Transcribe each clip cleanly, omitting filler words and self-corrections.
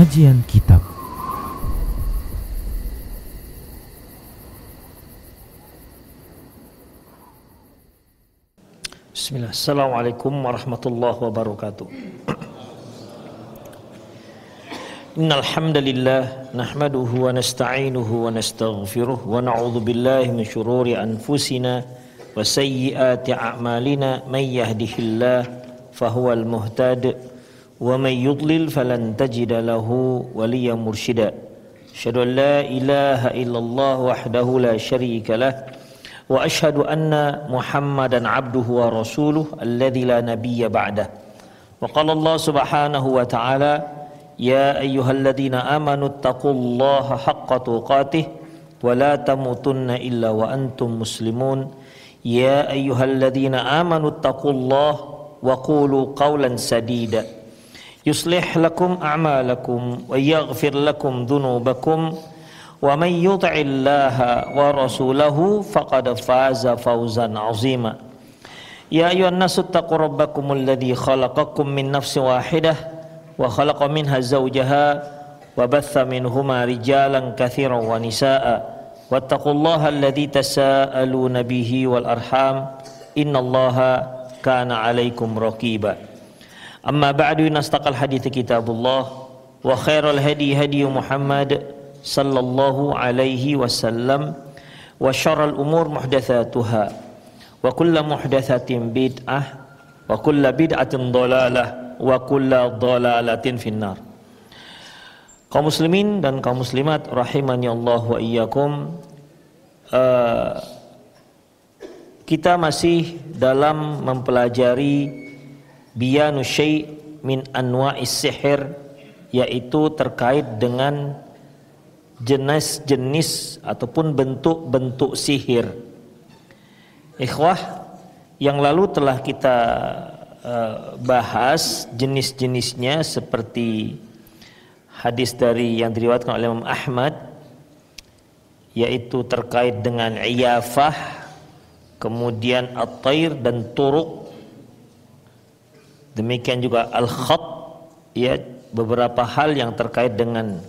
Kajian Kitab. Bismillah. Assalamualaikum warahmatullahi wabarakatuh. Innal hamdalillah nahmaduhu wa nasta'inuhu wa nastaghfiruh wa na'udzu billahi min shururi anfusina wa sayyiati a'malina may yahdihillah fahuwal muhtad wa may yudlil falan tajida lahu waliyyan mursyida. Asyhadu an la ilaha illallah wahdahu la syarika lah wa asyhadu anna Muhammadan abduhu wa rasuluh alladzi la nabiyya ba'dah. Wa qala Allah subhanahu wa ta'ala ya ayyuhalladzina amanu taqullaha haqqa tuqatih wa la tamutunna illa wa antum muslimun. Ya ayyuhalladzina amanu taqullaha wa qulu qawlan sadida yuslih lakum a'malakum wa yaghfir lakum dhunubakum wa may yuti'illaha wa rasulahu faqad faza fawzan 'azima. Ya ayyuhan nasu taqu rabbakumul ladzi khalaqakum min nafsin wahidah wa khalaqa minha zawjaha wa batha minhuma rijalan katsiran wa nisaa'a wattaqullaha alladzi tasaaluna bihi wal arham innallaha kana 'alaikum raqiba. Amma ba'du, nastaqal hadits kitabullah wa khairal hadi hadi Muhammad sallallahu alaihi wasallam wa syarrul umur muhdatsatuha wa kullu muhdatsatin bid'ah wa kullu bid'atin dhalalah wa kullu dhalalatin finnar. Kaum muslimin dan kaum muslimat rahimani Allah wa iyyakum, kita masih dalam mempelajari biyanu syai' min anwa'is sihir, yaitu terkait dengan jenis-jenis ataupun bentuk-bentuk sihir. Ikhwah, yang lalu telah kita bahas jenis-jenisnya seperti hadis dari yang diriwayatkan oleh Imam Ahmad, yaitu terkait dengan iyafah, kemudian at-tair dan turuk. Demikian juga al-khat, ya, beberapa hal yang terkait dengan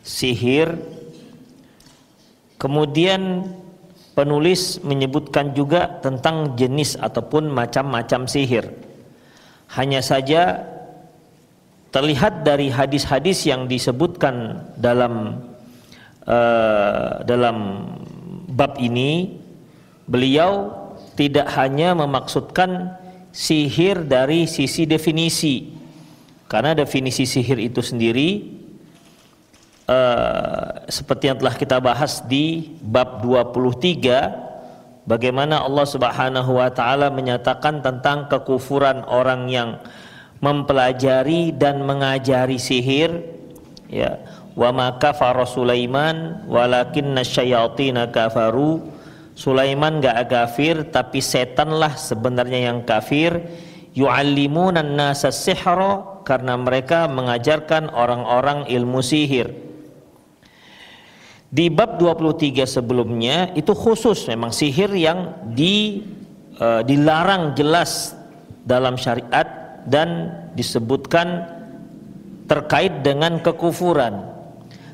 sihir. Kemudian penulis menyebutkan juga tentang jenis ataupun macam-macam sihir. Hanya saja terlihat dari hadis-hadis yang disebutkan dalam bab ini, beliau tidak hanya memaksudkan sihir dari sisi definisi, karena definisi sihir itu sendiri seperti yang telah kita bahas di bab 23, bagaimana Allah Subhanahu wa taala menyatakan tentang kekufuran orang yang mempelajari dan mengajari sihir, ya, wa ma kafara Sulaiman walakinna syayatina kafaru. Sulaiman gak kafir, tapi setanlah sebenarnya yang kafir. Yu'allimunan nasa sihra, karena mereka mengajarkan orang-orang ilmu sihir. Di bab 23 sebelumnya itu khusus memang sihir yang dilarang jelas dalam syariat dan disebutkan terkait dengan kekufuran.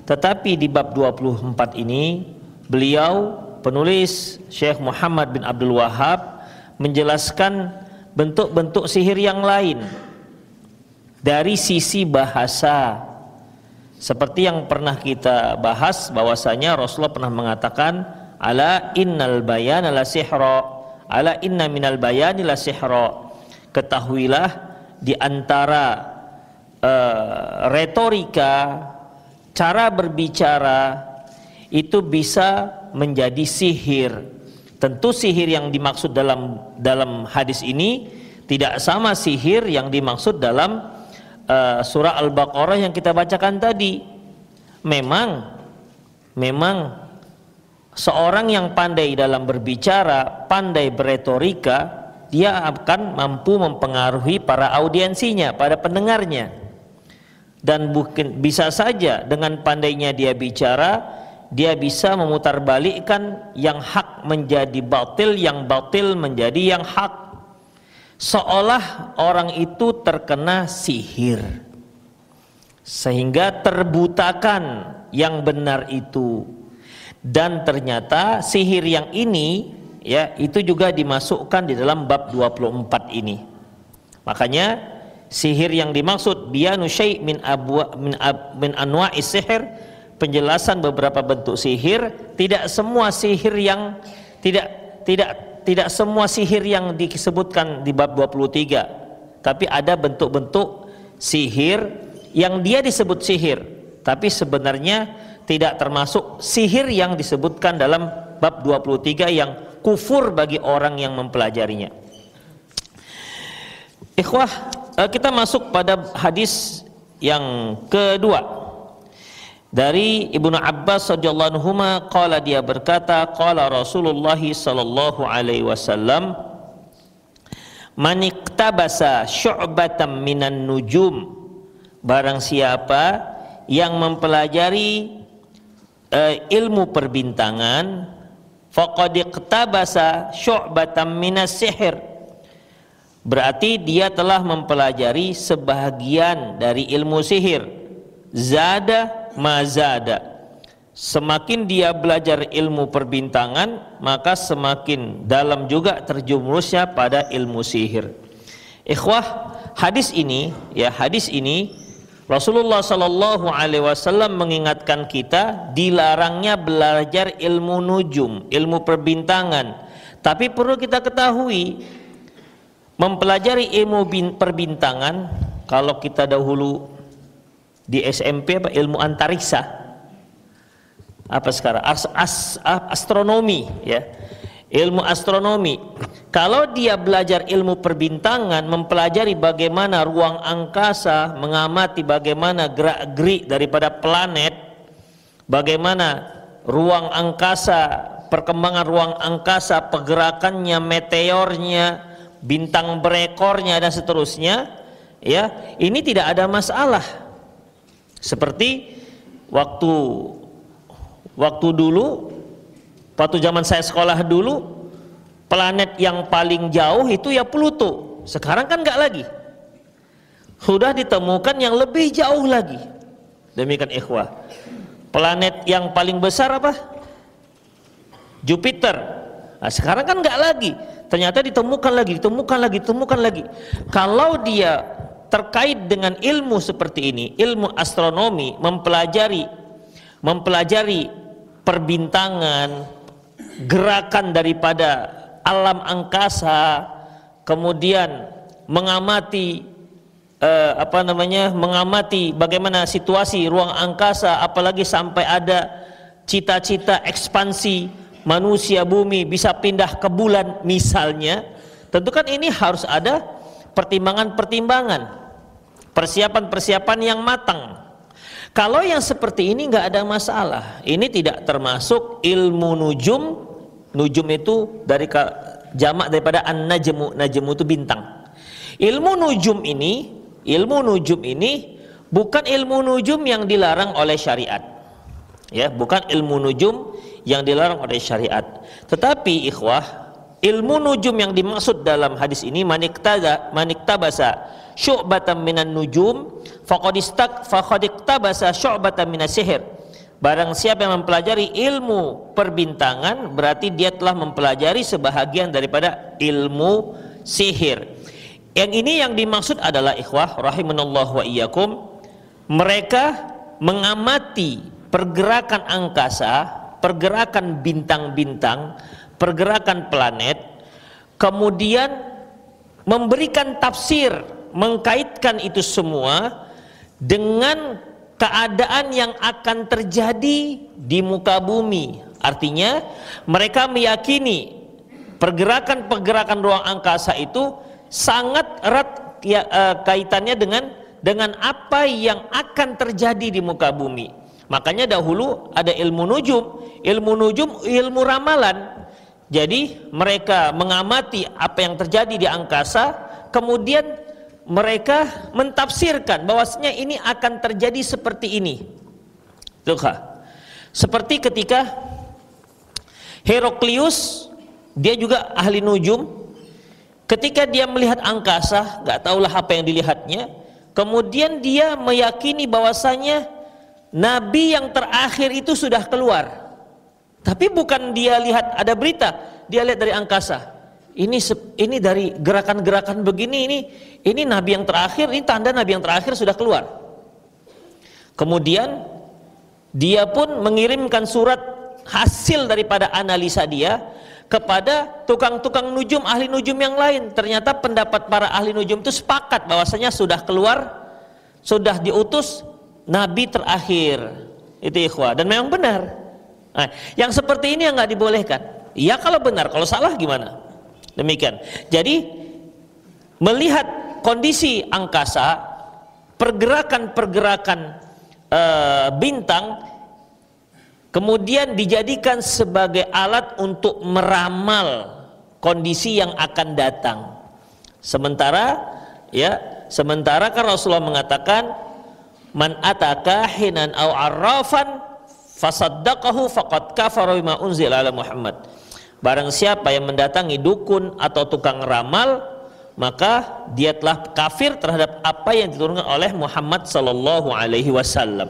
Tetapi di bab 24 ini beliau, penulis Syekh Muhammad bin Abdul Wahhab, menjelaskan bentuk-bentuk sihir yang lain dari sisi bahasa. Seperti yang pernah kita bahas, bahwasanya Rasulullah pernah mengatakan, ala innal bayana la sihra, ala inna minal bayani la sihra. Ketahuilah di antara retorika, cara berbicara itu bisa menjadi sihir. Tentu sihir yang dimaksud dalam hadis ini tidak sama sihir yang dimaksud dalam surah Al-Baqarah yang kita bacakan tadi. Memang seorang yang pandai dalam berbicara, pandai beretorika, dia akan mampu mempengaruhi para audiensinya, pada pendengarnya. Dan mungkin bisa saja dengan pandainya dia bicara, dia bisa memutarbalikkan yang hak menjadi batil, yang batil menjadi yang hak. Seolah orang itu terkena sihir. sehingga terbutakan yang benar itu. Dan ternyata sihir yang ini ya itu juga dimasukkan di dalam bab 24 ini. Makanya sihir yang dimaksud biyanu syai' min anwa'is sihir, penjelasan beberapa bentuk sihir. Tidak semua sihir yang tidak semua sihir yang disebutkan di bab 23, tapi ada bentuk-bentuk sihir yang dia disebut sihir, tapi sebenarnya tidak termasuk sihir yang disebutkan dalam bab 23 yang kufur bagi orang yang mempelajarinya. Ikhwah, kita masuk pada hadis yang kedua dari Ibnu Abbas radhiyallahu anhuma, qala, dia berkata, qala Rasulullah sallallahu alaihi wasallam, man iktabasa syu'batan minan nujum, barang siapa yang mempelajari ilmu perbintangan, faqad iqtabasa syu'batan minas sihir, berarti dia telah mempelajari sebahagian dari ilmu sihir. Zada mazada, semakin dia belajar ilmu perbintangan, maka semakin dalam juga terjumusnya pada ilmu sihir. Ikhwah, hadis ini Rasulullah Sallallahu Alaihi Wasallam mengingatkan kita dilarangnya belajar ilmu nujum, ilmu perbintangan. Tapi perlu kita ketahui, mempelajari ilmu perbintangan, kalau kita dahulu di SMP ilmu antariksa, apa sekarang astronomi, ya, ilmu astronomi. Kalau dia belajar ilmu perbintangan, mempelajari bagaimana ruang angkasa, mengamati bagaimana gerak-gerik daripada planet, bagaimana ruang angkasa, perkembangan ruang angkasa, pergerakannya, meteornya, bintang berekornya dan seterusnya, ya, ini tidak ada masalah. Seperti waktu dulu, waktu zaman saya sekolah dulu, planet yang paling jauh itu ya Pluto. Sekarang kan enggak lagi, sudah ditemukan yang lebih jauh lagi. Demikian ikhwah. Planet yang paling besar apa? Jupiter. Nah, sekarang kan enggak lagi, ternyata ditemukan lagi. Kalau dia terkait dengan ilmu seperti ini, ilmu astronomi, mempelajari perbintangan, gerakan daripada alam angkasa, kemudian mengamati mengamati bagaimana situasi ruang angkasa, apalagi sampai ada cita-cita ekspansi manusia bumi bisa pindah ke bulan misalnya. Tentu kan ini harus ada pertimbangan-pertimbangan, persiapan-persiapan yang matang. Kalau yang seperti ini nggak ada masalah. Ini tidak termasuk ilmu nujum. Nujum itu dari jamak daripada an-najmu. Najmu itu bintang. Ilmu nujum ini bukan ilmu nujum yang dilarang oleh syariat. Ya, bukan ilmu nujum yang dilarang oleh syariat. Tetapi ikhwah, ilmu nujum yang dimaksud dalam hadis ini, maniktabasa syu'batan minan nujum faqad iktabasa syu'batan minas sihir. Barang siapa yang mempelajari ilmu perbintangan, berarti dia telah mempelajari sebahagian daripada ilmu sihir. Yang ini yang dimaksud adalah ikhwah rahimanallahu wa iyyakum, mereka mengamati pergerakan angkasa, pergerakan bintang-bintang, pergerakan planet, kemudian memberikan tafsir, mengkaitkan itu semua dengan keadaan yang akan terjadi di muka bumi. Artinya mereka meyakini pergerakan-pergerakan ruang angkasa itu sangat erat kaitannya dengan apa yang akan terjadi di muka bumi. Makanya dahulu ada ilmu nujum, ilmu ramalan. Jadi mereka mengamati apa yang terjadi di angkasa, kemudian mereka mentafsirkan bahwasanya ini akan terjadi seperti ini. Seperti ketika Heraklius, dia juga ahli nujum, ketika dia melihat angkasa, nggak tahulah apa yang dilihatnya, Kemudian dia meyakini bahwasanya nabi yang terakhir itu sudah keluar. Tapi bukan dia lihat ada berita, dia lihat dari angkasa. Ini dari gerakan-gerakan begini, ini nabi yang terakhir, ini tanda nabi yang terakhir sudah keluar. Kemudian dia pun mengirimkan surat hasil daripada analisa dia kepada tukang-tukang nujum, ahli nujum yang lain. Ternyata pendapat para ahli nujum itu sepakat bahwasanya sudah keluar, sudah diutus nabi terakhir. Itu ikhwah, dan memang benar. Nah, yang seperti ini yang nggak dibolehkan. Ya kalau benar, kalau salah gimana? Demikian. Jadi melihat kondisi angkasa, pergerakan-pergerakan bintang, kemudian dijadikan sebagai alat untuk meramal kondisi yang akan datang. Sementara kan Rasulullah mengatakan, man ataka hinan au arrafan fasaddaqahu faqad kafara bima unzila ala Muhammad. Barang siapa yang mendatangi dukun atau tukang ramal, maka dia telah kafir terhadap apa yang diturunkan oleh Muhammad sallallahu alaihi wasallam.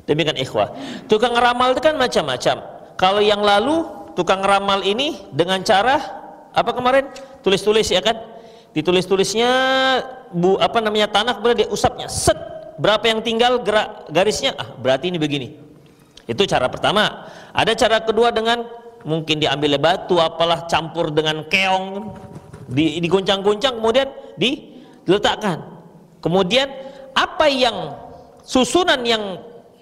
Demikian ikhwah. Tukang ramal itu kan macam-macam. Kalau yang lalu tukang ramal ini dengan cara apa kemarin? Tulis-tulis ya kan? Ditulis-tulisnya tanah, kemudian dia usapnya. Set, berapa yang tinggal gerak garisnya? Berarti ini begini. Itu cara pertama. Ada cara kedua dengan mungkin diambil batu apalah campur dengan keong, diguncang-guncang kemudian diletakkan. Kemudian apa yang susunan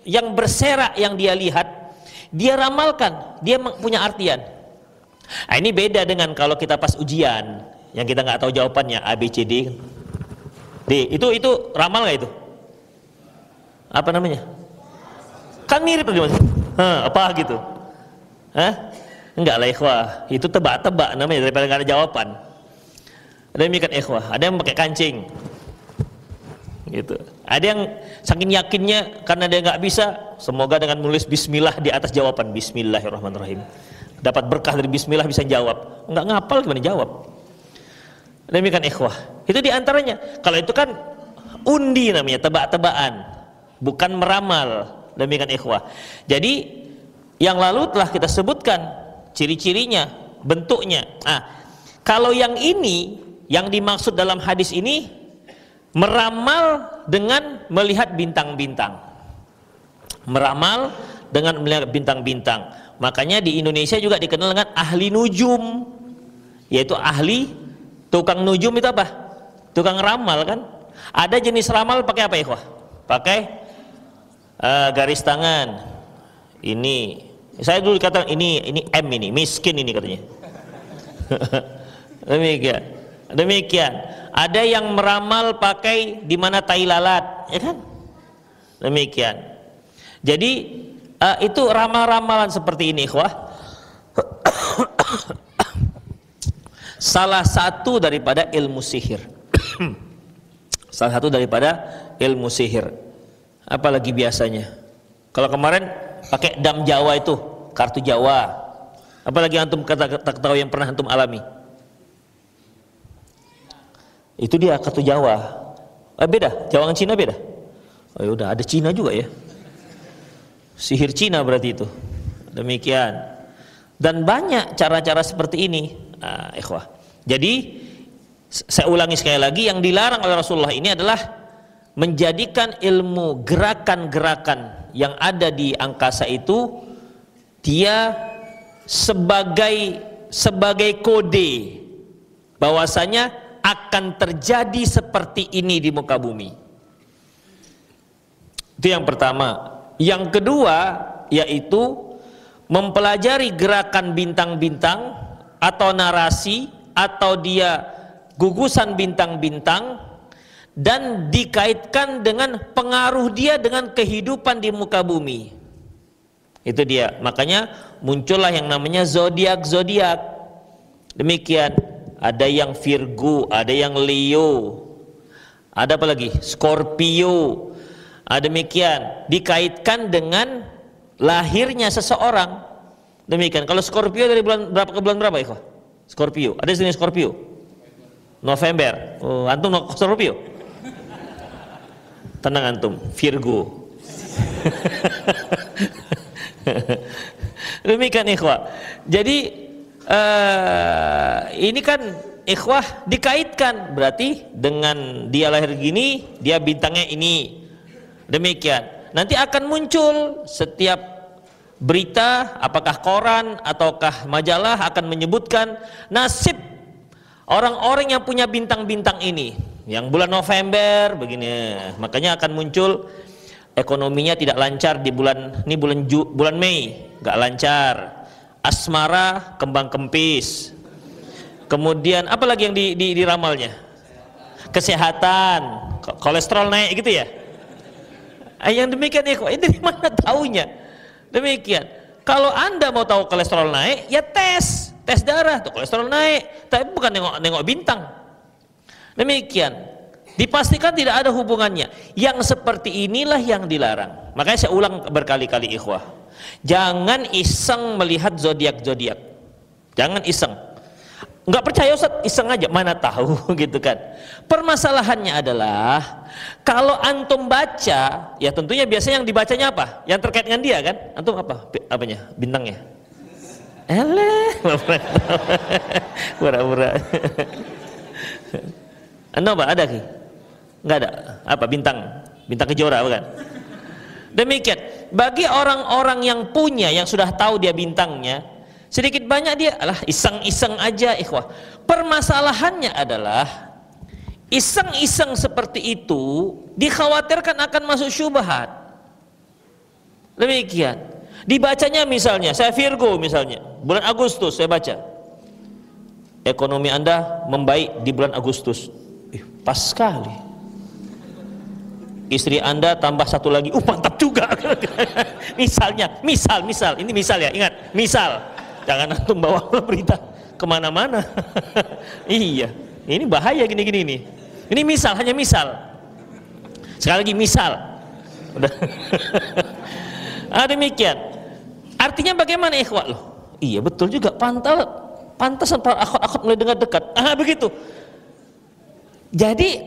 yang berserak yang dia lihat, dia ramalkan, dia punya artian. Nah, ini beda dengan kalau kita pas ujian yang kita nggak tahu jawabannya A B C D. Itu ramal nggak itu? Apa namanya? Kan mirip tuh apa gitu? Enggak lah ikhwah, itu tebak-tebak namanya daripada nggak ada jawaban. Demikian ikhwah, ada yang pakai kancing gitu. Ada yang saking yakinnya karena dia nggak bisa, semoga dengan menulis bismillah di atas jawaban, bismillahirrahmanirrahim, dapat berkah dari bismillah bisa jawab. Nggak ngapal gimana jawab. Demikian ikhwah, itu diantaranya. Kalau itu kan undi namanya, tebak-tebakan, bukan meramal. Demikian ikhwah. Jadi yang lalu telah kita sebutkan ciri-cirinya, bentuknya. Kalau yang ini, yang dimaksud dalam hadis ini, meramal dengan melihat bintang-bintang. Meramal dengan melihat bintang-bintang. Makanya di Indonesia juga dikenal dengan ahli nujum, yaitu ahli tukang nujum itu apa? Tukang ramal kan? Ada jenis ramal pakai apa ikhwah? Pakai garis tangan. Ini saya dulu kata ini M, ini miskin ini katanya. Demikian. Ada yang meramal pakai di mana tai lalat, ya kan? Demikian. Jadi itu ramal-ramalan seperti ini, ikhwah. Salah satu daripada ilmu sihir. Salah satu daripada ilmu sihir. Apalagi biasanya. Kalau kemarin pakai dam Jawa itu, kartu Jawa. Apalagi antum ketahui yang pernah antum alami. Itu dia kartu Jawa. Beda, Jawa dengan Cina beda. Oh ya udah, ada Cina juga ya. Sihir Cina berarti itu. Demikian. Dan banyak cara-cara seperti ini, ikhwah. Jadi saya ulangi sekali lagi, yang dilarang oleh Rasulullah ini adalah menjadikan ilmu gerakan-gerakan yang ada di angkasa itu dia sebagai kode bahwasanya akan terjadi seperti ini di muka bumi. Itu yang pertama. Yang kedua yaitu mempelajari gerakan bintang-bintang atau narasi atau dia gugusan bintang-bintang dan dikaitkan dengan pengaruh dia dengan kehidupan di muka bumi. Itu dia. Makanya muncullah yang namanya zodiak-zodiak. Demikian. Ada yang Virgo, ada yang Leo, ada apa lagi? Scorpio. Demikian. Dikaitkan dengan lahirnya seseorang. Demikian. Kalau Scorpio dari bulan berapa ke bulan berapa ya? Scorpio. Ada jenis Scorpio? November. Oh, antum Scorpio? Tenang antum, Virgo. Demikian ikhwah. Jadi ini kan ikhwah dikaitkan, berarti dengan dia lahir gini, dia bintangnya ini. Demikian. Nanti akan muncul setiap berita, apakah koran ataukah majalah akan menyebutkan nasib orang-orang yang punya bintang-bintang ini. Yang bulan November begini, makanya akan muncul ekonominya tidak lancar di bulan ini, bulan Mei nggak lancar, asmara kembang kempis, kemudian apa lagi yang diramalnya, kesehatan, kolesterol naik gitu ya. Yang demikian ya, ini dari mana taunya? Demikian. Kalau anda mau tahu kolesterol naik, ya tes darah tuh kolesterol naik, tapi bukan nengok bintang. Demikian. Dipastikan tidak ada hubungannya. Yang seperti inilah yang dilarang. Makanya saya ulang berkali-kali ikhwah, jangan iseng melihat zodiak. Jangan iseng. Nggak percaya Ustaz, iseng aja, mana tahu gitu kan. Permasalahannya adalah kalau antum baca, ya tentunya biasanya yang dibacanya apa? Yang terkait dengan dia kan? Antum apa? Apanya? Bintangnya? Pura-pura. Anda apa? Ada ki? Nggak ada. Apa? Bintang kejora bukan? Demikian. Bagi orang-orang yang punya, yang sudah tahu dia bintangnya, sedikit banyak dia alah iseng-iseng aja ikhwah. Permasalahannya adalah iseng-iseng seperti itu dikhawatirkan akan masuk syubhat. Demikian. Dibacanya misalnya, saya Virgo misalnya, bulan Agustus saya baca, ekonomi Anda membaik di bulan Agustus. Pas sekali. Istri Anda tambah satu lagi, mantap juga. misal, ini misal ya, ingat, misal. Jangan antum bawa berita kemana-mana. Iya, ini bahaya gini-gini nih. Ini misal, hanya misal. Sekali lagi misal. Udah. Demikian. Artinya bagaimana ikhwah loh? Iya betul juga, pantasan para akhwat mulai dengar dekat. Begitu. Jadi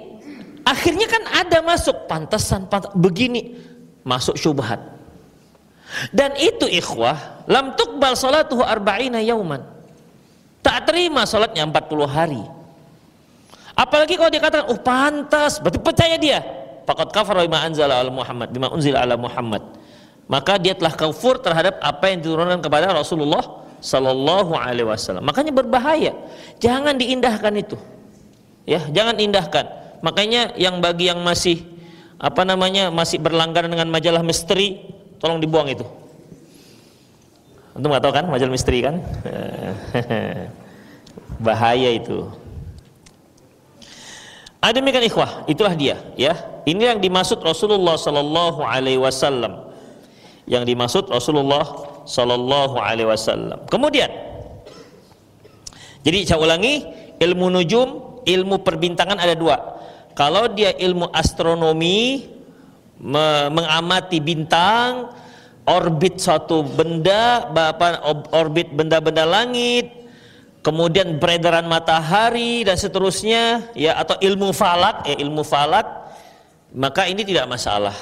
akhirnya kan ada masuk pantasan begini, masuk syubhat. Dan itu ikhwah, lam tuqbal salatuhu arba'ina yauman. Tak terima salatnya 40 hari. Apalagi kalau dikatakan pantas, berarti percaya dia. Faqad kafara bima anzala ala Muhammad, bima unzila ala Muhammad. Maka dia telah kafir terhadap apa yang diturunkan kepada Rasulullah sallallahu alaihi wasallam. Makanya berbahaya. Jangan diindahkan itu. Ya, jangan indahkan. Makanya yang bagi yang masih masih berlangganan dengan majalah misteri, tolong dibuang itu. Antum nggak tahu kan majalah misteri kan? Bahaya itu. Demikian ikhwah, itulah dia ya. Ini yang dimaksud Rasulullah sallallahu alaihi wasallam. Yang dimaksud Rasulullah sallallahu alaihi wasallam. Kemudian, jadi saya ulangi, ilmu nujum, ilmu perbintangan ada dua. Kalau dia ilmu astronomi, mengamati bintang, orbit suatu benda, orbit benda-benda langit, kemudian peredaran matahari dan seterusnya, ya, atau ilmu falak, maka ini tidak masalah,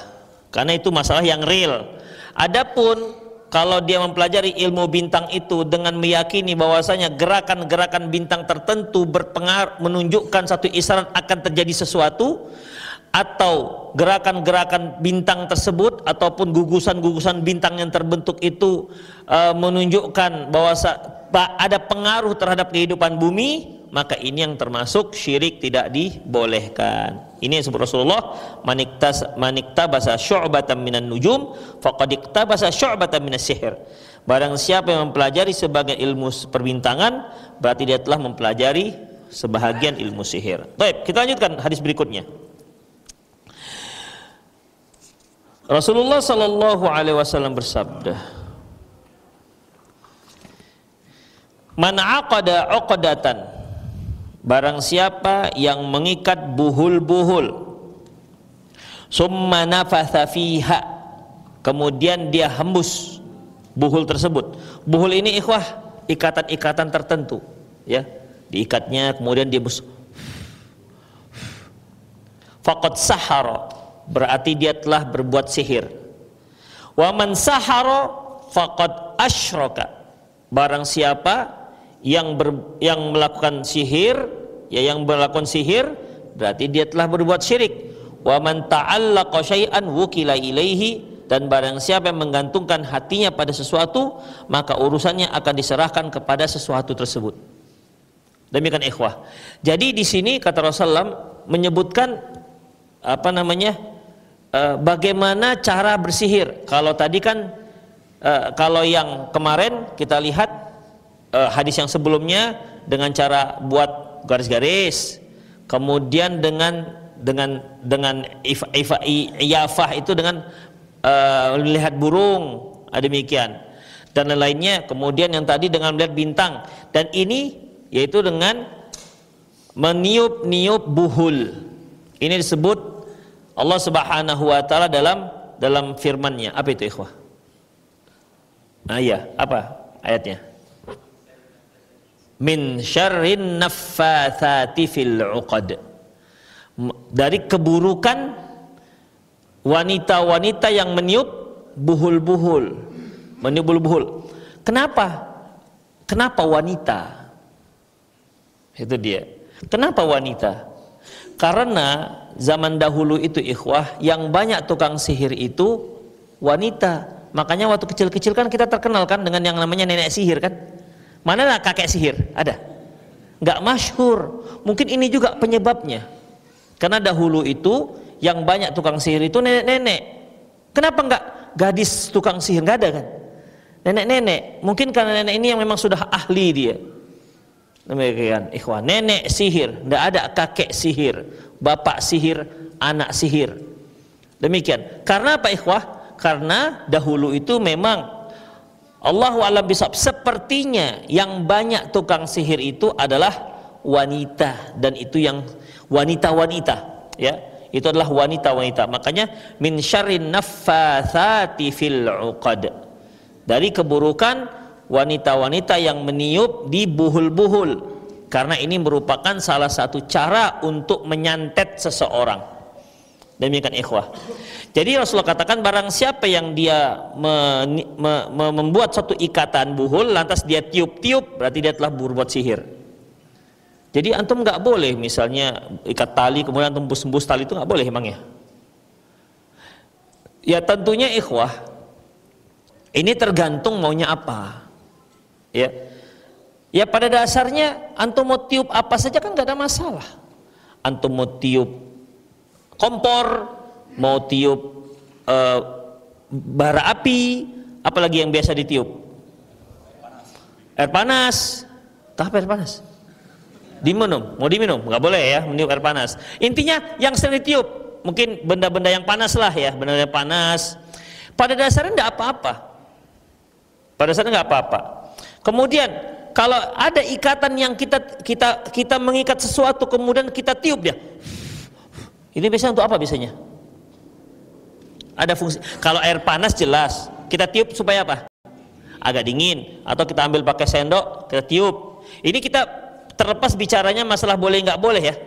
karena itu masalah yang real. Adapun kalau dia mempelajari ilmu bintang itu dengan meyakini bahwasanya gerakan-gerakan bintang tertentu berpengaruh, menunjukkan satu isyarat akan terjadi sesuatu, atau gerakan-gerakan bintang tersebut ataupun gugusan-gugusan bintang yang terbentuk itu menunjukkan bahwa ada pengaruh terhadap kehidupan bumi, maka ini yang termasuk syirik, tidak dibolehkan. Ini yang disebut Rasulullah, maniktabasa syu'batan minan nujum faqad iktabasa syu'batan minas sihir. Barang siapa yang mempelajari sebagian ilmu perbintangan, berarti dia telah mempelajari sebahagian ilmu sihir. Baik, kita lanjutkan hadis berikutnya. Rasulullah sallallahu alaihi wasallam bersabda, "Man 'aqada 'uqdatan," barang siapa yang mengikat buhul-buhul, summa nafatha fiha, kemudian dia hembus buhul tersebut. Buhul ini ikhwah, ikatan-ikatan tertentu, ya. Diikatnya kemudian dia hembus. Faqad sahara, berarti dia telah berbuat sihir. Wa man sahara faqad asyraka, barang siapa yang melakukan sihir, ya yang melakukan sihir berarti dia telah berbuat syirik. Wa man ta'allaqa syai'an wukila ilaihi, dan barang siapa yang menggantungkan hatinya pada sesuatu, maka urusannya akan diserahkan kepada sesuatu tersebut. Demikian ikhwah. Jadi di sini kata Rasulullah menyebutkan bagaimana cara bersihir. Kalau tadi kan kalau yang kemarin kita lihat hadis yang sebelumnya dengan cara buat garis-garis, kemudian dengan iyafah itu dengan melihat burung, demikian, dan lainnya. Kemudian yang tadi dengan melihat bintang, dan ini yaitu dengan meniup-niup buhul. Ini disebut Allah Subhanahu wa taala dalam firman-Nya. Apa itu ikhwah? Iya, apa ayatnya? Min syarrin naffatsati fil 'uqad. Dari keburukan wanita-wanita yang meniup buhul-buhul. Meniup buhul-buhul. Kenapa? Kenapa wanita? Itu dia. Kenapa wanita? Karena zaman dahulu itu ikhwah, yang banyak tukang sihir itu wanita. Makanya waktu kecil-kecil kan kita terkenal kan dengan yang namanya nenek sihir kan. Mana lah kakek sihir? Ada? Nggak masyhur. Mungkin ini juga penyebabnya. Karena dahulu itu yang banyak tukang sihir itu nenek-nenek. Kenapa nggak gadis tukang sihir? Nggak ada kan? Nenek-nenek. Mungkin karena nenek ini yang memang sudah ahli dia. Demikian ikhwah, nenek sihir, tidak ada kakek sihir, bapak sihir, anak sihir. Demikian. Karena apa ikhwah? Karena dahulu itu memang Allahu a'lam bishawab, sepertinya yang banyak tukang sihir itu adalah wanita, dan itu yang wanita-wanita, ya. Itu adalah wanita-wanita. Makanya min syarrin naffatsati fil 'uqad. Dari keburukan wanita-wanita yang meniup di buhul-buhul, karena ini merupakan salah satu cara untuk menyantet seseorang. Demikian ikhwah. Jadi Rasulullah katakan barang siapa yang dia membuat satu ikatan buhul lantas dia tiup-tiup, berarti dia telah berbuat sihir. Jadi antum nggak boleh misalnya ikat tali kemudian antum hembus tali, itu nggak boleh emangnya. Ya tentunya ikhwah, ini tergantung maunya apa. Ya pada dasarnya antum mau tiup apa saja kan gak ada masalah. Antum mau tiup kompor, mau tiup bara api, apalagi yang biasa ditiup? Air panas. Apa air panas? Diminum, mau diminum? Gak boleh ya meniup air panas. Intinya yang sering ditiup mungkin benda-benda yang panas lah ya, benda yang panas. Pada dasarnya tidak apa-apa. Pada dasarnya nggak apa-apa. Kemudian kalau ada ikatan yang kita mengikat sesuatu kemudian kita tiup dia, ini biasanya untuk apa biasanya? Ada fungsi. Kalau air panas jelas kita tiup supaya apa? Agak dingin, atau kita ambil pakai sendok kita tiup. Ini kita terlepas bicaranya masalah boleh nggak boleh ya.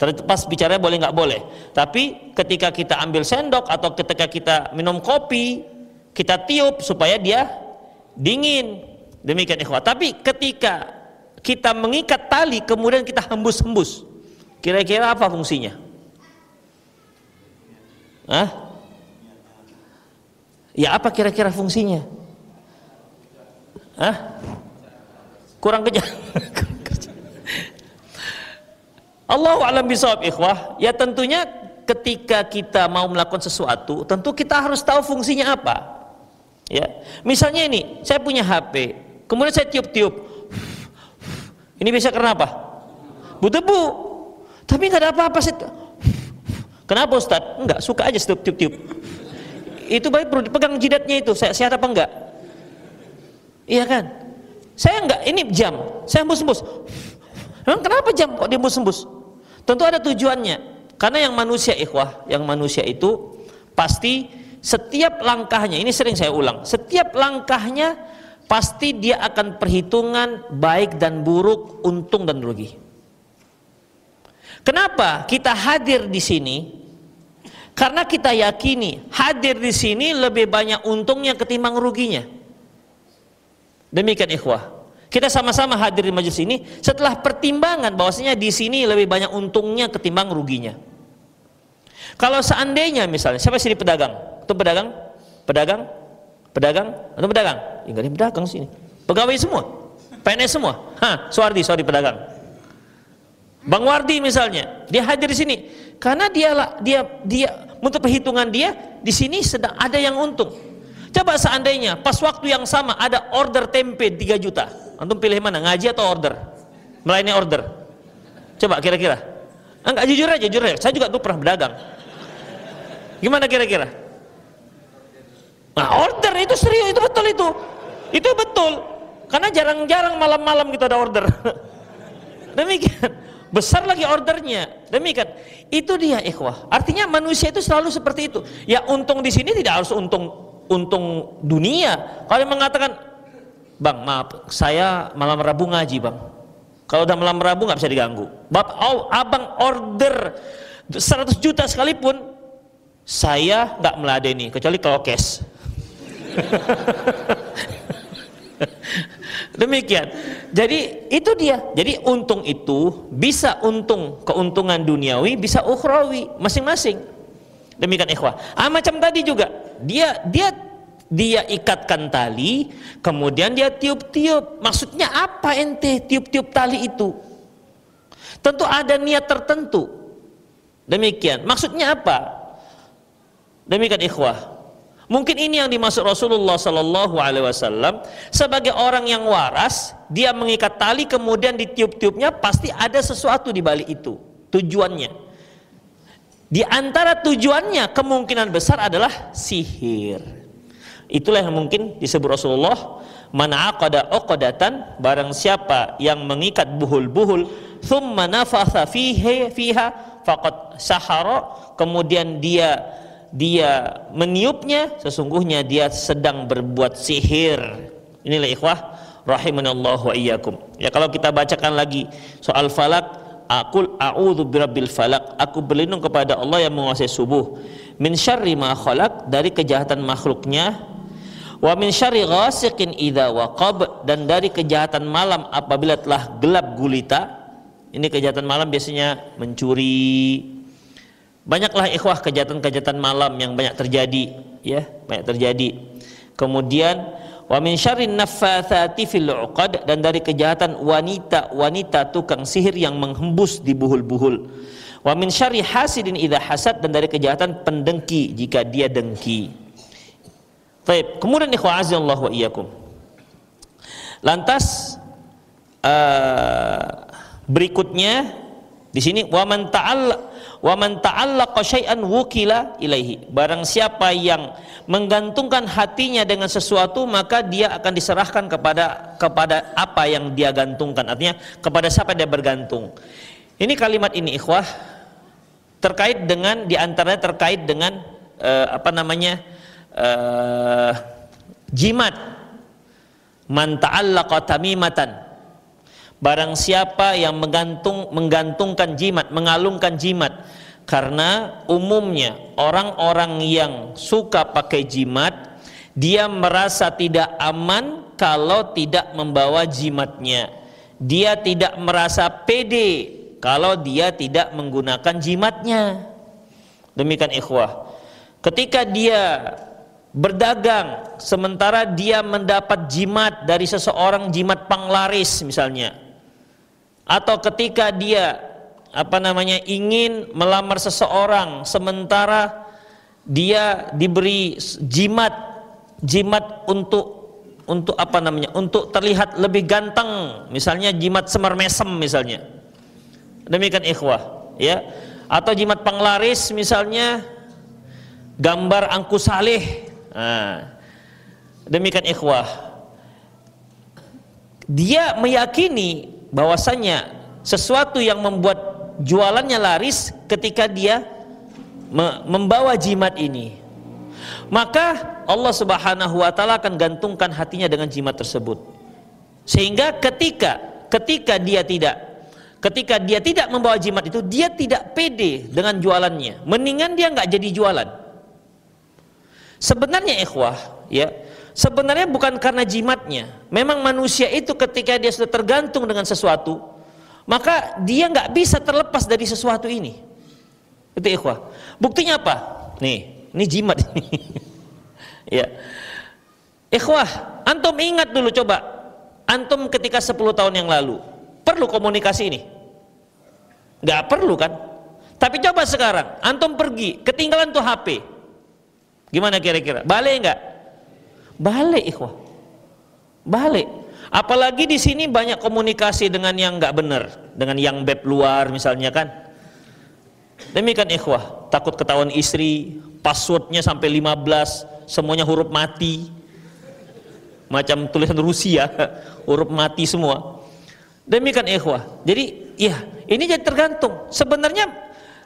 Terlepas bicaranya boleh nggak boleh. Tapi ketika kita ambil sendok atau ketika kita minum kopi, kita tiup supaya dia dingin. Demikian ikhwah. Tapi ketika kita mengikat tali kemudian kita hembus-hembus, kira-kira apa fungsinya? Hah? Ya apa kira-kira fungsinya? Hah? Kurang kejar. Allahu a'lam bishawab ikhwah. Ya tentunya ketika kita mau melakukan sesuatu, tentu kita harus tahu fungsinya apa. Ya, misalnya ini, saya punya HP, kemudian saya tiup-tiup. Ini bisa karena apa? Berdebu. Tapi nggak ada apa-apa. Kenapa Ustaz? Enggak, suka aja tiup-tiup. Itu baik perlu dipegang jidatnya itu. Sehat apa enggak? Iya kan? Saya enggak, ini jam. Saya hembus-hembus. Memang kenapa jam kok dihembus-hembus? Tentu ada tujuannya. Karena yang manusia ikhwah, yang manusia itu pasti setiap langkahnya, ini sering saya ulang, setiap langkahnya pasti dia akan perhitungan baik dan buruk, untung dan rugi. Kenapa kita hadir di sini? Karena kita yakini hadir di sini lebih banyak untungnya ketimbang ruginya. Demikian ikhwah. Kita sama-sama hadir di majelis ini setelah pertimbangan bahwasanya di sini lebih banyak untungnya ketimbang ruginya. Kalau seandainya misalnya, siapa sini pedagang? Itu pedagang? Pedagang? Pedagang? Atau pedagang? Ya, enggak ada yang pedagang sini. Pegawai semua? PNS semua? Suwardi pedagang. Bang Wardi misalnya, dia hadir di sini karena dia untuk perhitungan dia di sini sedang ada yang untung. Coba seandainya pas waktu yang sama ada order tempe 3 juta, antum pilih mana, ngaji atau order? Melayani order. Coba kira-kira. Enggak, jujur aja. Saya juga tuh pernah berdagang. Gimana kira-kira? Nah, order itu serius, itu betul itu. Itu betul. Karena jarang-jarang malam-malam kita ada order. Demikian. Besar lagi ordernya. Demikian. Itu dia ikhwah. Artinya manusia itu selalu seperti itu. Ya untung di sini tidak harus untung dunia. Kalau yang mengatakan, "Bang, maaf, saya malam Rabu ngaji, Bang." Kalau udah malam Rabu nggak bisa diganggu. Abang order 100 juta sekalipun, saya nggak meladeni kecuali kalau cash. Demikian. Jadi itu dia. Jadi untung itu bisa keuntungan duniawi, bisa ukhrawi, masing-masing. Demikian ikhwah. Macam tadi juga, dia ikatkan tali, kemudian dia tiup-tiup. Maksudnya apa ente tiup-tiup tali itu? Tentu ada niat tertentu. Demikian. Maksudnya apa? Demikian ikhwah. Mungkin ini yang dimaksud Rasulullah Sallallahu Alaihi Wasallam sebagai orang yang waras, dia mengikat tali kemudian ditiup-tiupnya, pasti ada sesuatu di balik itu. Tujuannya. Di antara tujuannya kemungkinan besar adalah sihir. Itulah yang mungkin disebut Rasulullah, man aqada uqdatan, barang siapa yang mengikat buhul-buhul, thumma nafatha fiha faqad sahara, kemudian dia meniupnya, sesungguhnya dia sedang berbuat sihir. Inilah ikhwah rahimanallahu wa iyyakum. Ya, kalau kita bacakan lagi soal falak, aqul a'udzu birabbil falak, aku berlindung kepada Allah yang menguasai subuh, min syarri ma khalaq, dari kejahatan makhluknya, wa min syarri ghasiqin idza waqab, dan dari kejahatan malam apabila telah gelap gulita. Ini kejahatan malam biasanya mencuri. Banyaklah ikhwah kejahatan-kejahatan malam yang banyak terjadi, ya, banyak terjadi. Kemudian wa min syarrin naffatsati fil 'uqad, dan dari kejahatan wanita tukang sihir yang menghembus di buhul-buhul. Wa min syarri hasidin idza hasad, dan dari kejahatan pendengki jika dia dengki. Baik, kemudian ikhwah azallahu wa iyyakum. Lantas berikutnya di sini wa man ta'allaqa syai'an wukila ilaihi, barang siapa yang menggantungkan hatinya dengan sesuatu, maka dia akan diserahkan kepada apa yang dia gantungkan, artinya kepada siapa dia bergantung. Ini kalimat ini ikhwah terkait dengan, diantaranya terkait dengan jimat. Man ta'allaqa tamimatan, barang siapa yang menggantungkan jimat, mengalungkan jimat. Karena umumnya orang-orang yang suka pakai jimat, dia merasa tidak aman kalau tidak membawa jimatnya. Dia tidak merasa pede kalau dia tidak menggunakan jimatnya. Demikian ikhwah. Ketika dia berdagang sementara dia mendapat jimat dari seseorang, jimat panglaris misalnya, atau ketika dia ingin melamar seseorang sementara dia diberi jimat untuk terlihat lebih ganteng, misalnya jimat semar mesem misalnya. Demikian ikhwah, ya. Atau jimat panglaris misalnya gambar angku saleh. Demikian ikhwah. Dia meyakini bahwasanya sesuatu yang membuat jualannya laris ketika dia membawa jimat ini, maka Allah Subhanahu wa taala akan gantungkan hatinya dengan jimat tersebut, sehingga ketika dia tidak ketika dia tidak membawa jimat itu, dia tidak pede dengan jualannya. Mendingan dia nggak jadi jualan. Sebenarnya ikhwah, ya, sebenarnya bukan karena jimatnya. Memang manusia itu ketika dia sudah tergantung dengan sesuatu, maka dia nggak bisa terlepas dari sesuatu ini. Itu ikhwah. Buktinya apa? Nih, ini jimat. Ya, ikhwah, antum ingat dulu coba, antum ketika 10 tahun yang lalu perlu komunikasi ini? Nggak perlu kan? Tapi coba sekarang, antum pergi, ketinggalan tuh HP, gimana kira-kira? Balik nggak? Balik ikhwah, balik. Apalagi di sini banyak komunikasi dengan yang nggak benar, dengan yang beb luar misalnya kan. Demikian ikhwah, takut ketahuan istri, passwordnya sampai 15, semuanya huruf mati, macam tulisan Rusia, huruf mati semua. Demikian ikhwah. Jadi ya, ini jadi tergantung. Sebenarnya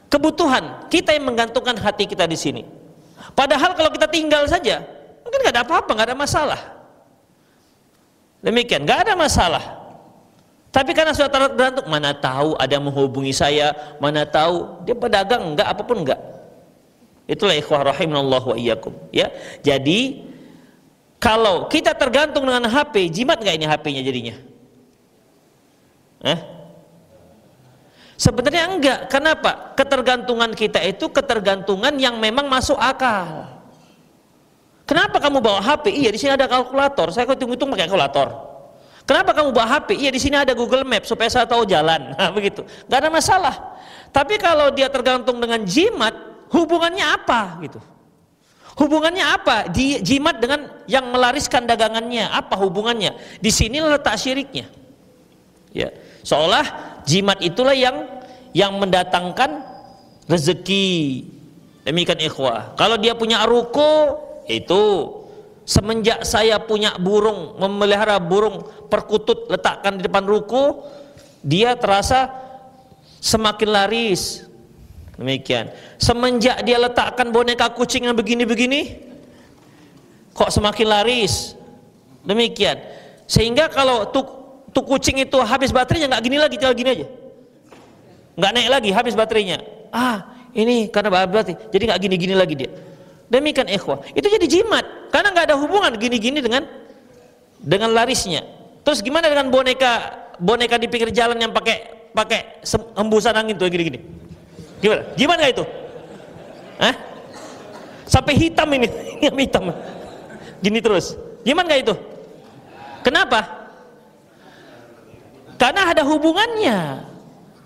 kebutuhan kita yang menggantungkan hati kita di sini. Padahal kalau kita tinggal saja, mungkin nggak ada apa-apa, nggak ada masalah. Demikian, nggak ada masalah. Tapi karena sudah tergantung, mana tahu ada yang menghubungi saya, mana tahu dia pedagang enggak, apapun enggak. Itulah ikhwah rahimanallah wa iyyakum. Ya, jadi kalau kita tergantung dengan HP, jimat nggak ini HP-nya jadinya? Sebenarnya enggak. Kenapa? Ketergantungan kita itu ketergantungan yang memang masuk akal. Kenapa kamu bawa HP? Iya, di sini ada kalkulator. Saya hitung-hitung pakai kalkulator. Kenapa kamu bawa HP? Iya, di sini ada Google Maps supaya saya tahu jalan. Nah, begitu. Enggak ada masalah. Tapi kalau dia tergantung dengan jimat, hubungannya apa gitu? Hubungannya apa? Jimat dengan yang melariskan dagangannya, apa hubungannya? Di sini letak syiriknya. Ya. Seolah jimat itulah yang mendatangkan rezeki. Demikian ikhwah. Kalau dia punya ruko, itu semenjak saya punya burung, memelihara burung perkutut, letakkan di depan ruko, dia terasa semakin laris. Demikian. Semenjak dia letakkan boneka kucing yang begini-begini, kok semakin laris. Demikian. Sehingga kalau tuh kucing itu habis baterainya nggak gini lagi, tinggal gini aja, nggak naik lagi, habis baterainya. Ini karena baterai, jadi nggak gini-gini lagi dia. Demikian ikhwah, itu jadi jimat karena nggak ada hubungan gini-gini dengan larisnya. Terus gimana dengan boneka di pinggir jalan yang pakai hembusan angin tuh gini-gini? Gimana itu? Sampai hitam ini hitam, gini terus. Gimana itu? Kenapa? Karena ada hubungannya.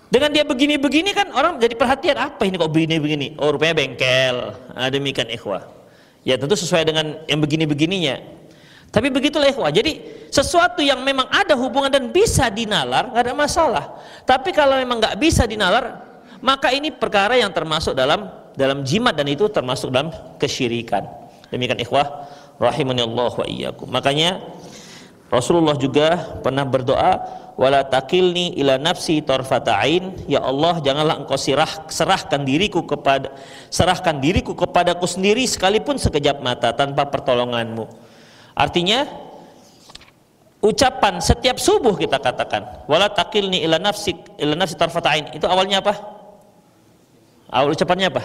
Dengan dia begini-begini kan orang jadi perhatian, apa ini kok begini-begini? Oh, rupanya bengkel. Demikian ikhwah. Ya tentu sesuai dengan yang begini-begininya. Tapi begitulah ikhwah. Jadi sesuatu yang memang ada hubungan dan bisa dinalar, nggak ada masalah. Tapi kalau memang nggak bisa dinalar, maka ini perkara yang termasuk dalam jimat, dan itu termasuk dalam kesyirikan. Demikian ikhwah rahimani Allah wa iyyakum. Makanya Rasulullah juga pernah berdoa, wala takilni ila nafsi tarfata ain, ya Allah janganlah engkau serahkan diriku kepadaku sendiri sekalipun sekejap mata tanpa pertolonganmu. Artinya ucapan setiap subuh kita katakan wala takilni ila nafsi tarfata ain, itu awalnya apa? Awal ucapannya apa?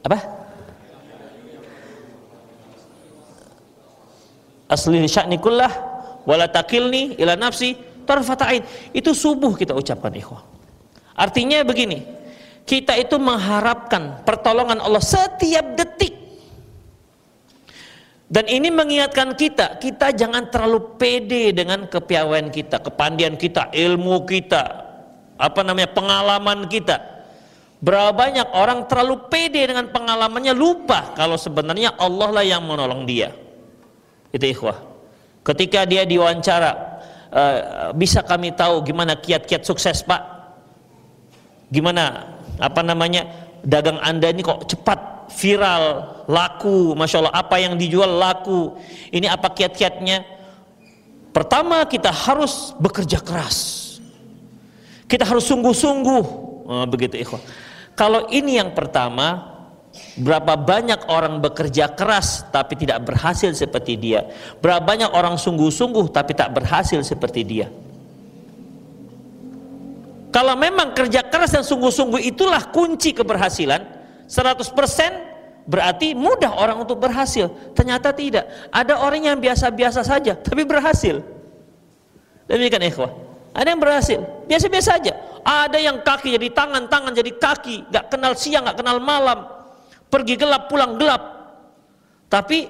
Apa? Asli sya'ni kullah wala takilni ila nafsi tarfata ain. Itu subuh kita ucapkan ikhwah. Artinya begini, kita itu mengharapkan pertolongan Allah setiap detik. Dan ini mengingatkan kita jangan terlalu pede dengan kepiawaian kita, kepandian kita, ilmu kita, pengalaman kita. Berapa banyak orang terlalu pede dengan pengalamannya, lupa kalau sebenarnya Allah lah yang menolong dia. Itu ikhwah. Ketika dia diwawancara, bisa kami tahu gimana kiat-kiat sukses Pak? Gimana dagang Anda ini kok cepat viral, laku, masya Allah, apa yang dijual laku, ini apa kiat-kiatnya? Pertama, kita harus bekerja keras, kita harus sungguh-sungguh. Begitu ikhwah. Kalau ini yang pertama, Berapa banyak orang bekerja keras tapi tidak berhasil seperti dia. Berapa banyak orang sungguh-sungguh tapi tak berhasil seperti dia. Kalau memang kerja keras dan sungguh-sungguh itulah kunci keberhasilan 100%, berarti mudah orang untuk berhasil. Ternyata tidak. Ada orang yang biasa-biasa saja tapi berhasil. Demikian ikhwah. Ada yang berhasil biasa-biasa saja. Ada yang kaki jadi tangan, tangan jadi kaki, gak kenal siang, gak kenal malam, pergi gelap pulang gelap, tapi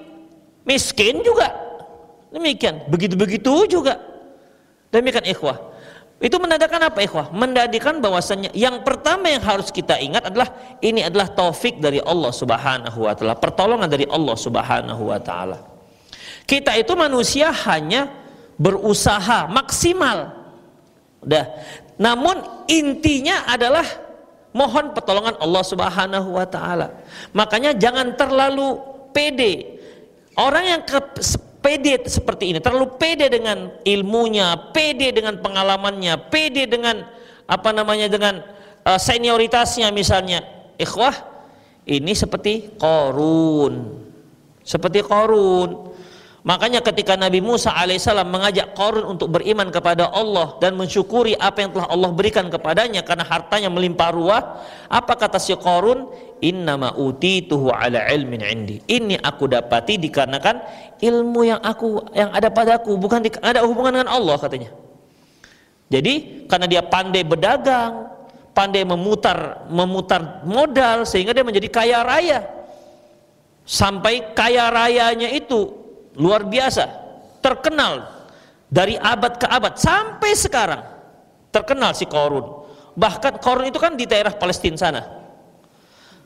miskin juga. Demikian, begitu-begitu juga. Demikian ikhwah. Itu menandakan apa ikhwah? Menandakan bahwasanya yang pertama yang harus kita ingat adalah ini adalah taufik dari Allah Subhanahu wa taala, pertolongan dari Allah Subhanahu wa taala. Kita itu manusia hanya berusaha maksimal. Udah. Namun intinya adalah mohon pertolongan Allah Subhanahu wa taala. Makanya jangan terlalu pede. Orang yang pede seperti ini, terlalu pede dengan ilmunya, pede dengan pengalamannya, pede dengan dengan senioritasnya misalnya. Ikhwah, ini seperti Qarun. Seperti Qarun. Makanya ketika Nabi Musa alaihissalam mengajak Qarun untuk beriman kepada Allah dan mensyukuri apa yang telah Allah berikan kepadanya karena hartanya melimpah ruah, apa kata si Qarun? Innama utituhu ala ilmin indi. Ini aku dapati dikarenakan ilmu yang ada padaku, bukan ada hubungan dengan Allah, katanya. Jadi karena dia pandai berdagang, pandai memutar modal, sehingga dia menjadi kaya raya. Sampai kaya rayanya itu luar biasa, terkenal dari abad ke abad sampai sekarang, terkenal si Qarun. Bahkan Qarun itu kan di daerah Palestina sana.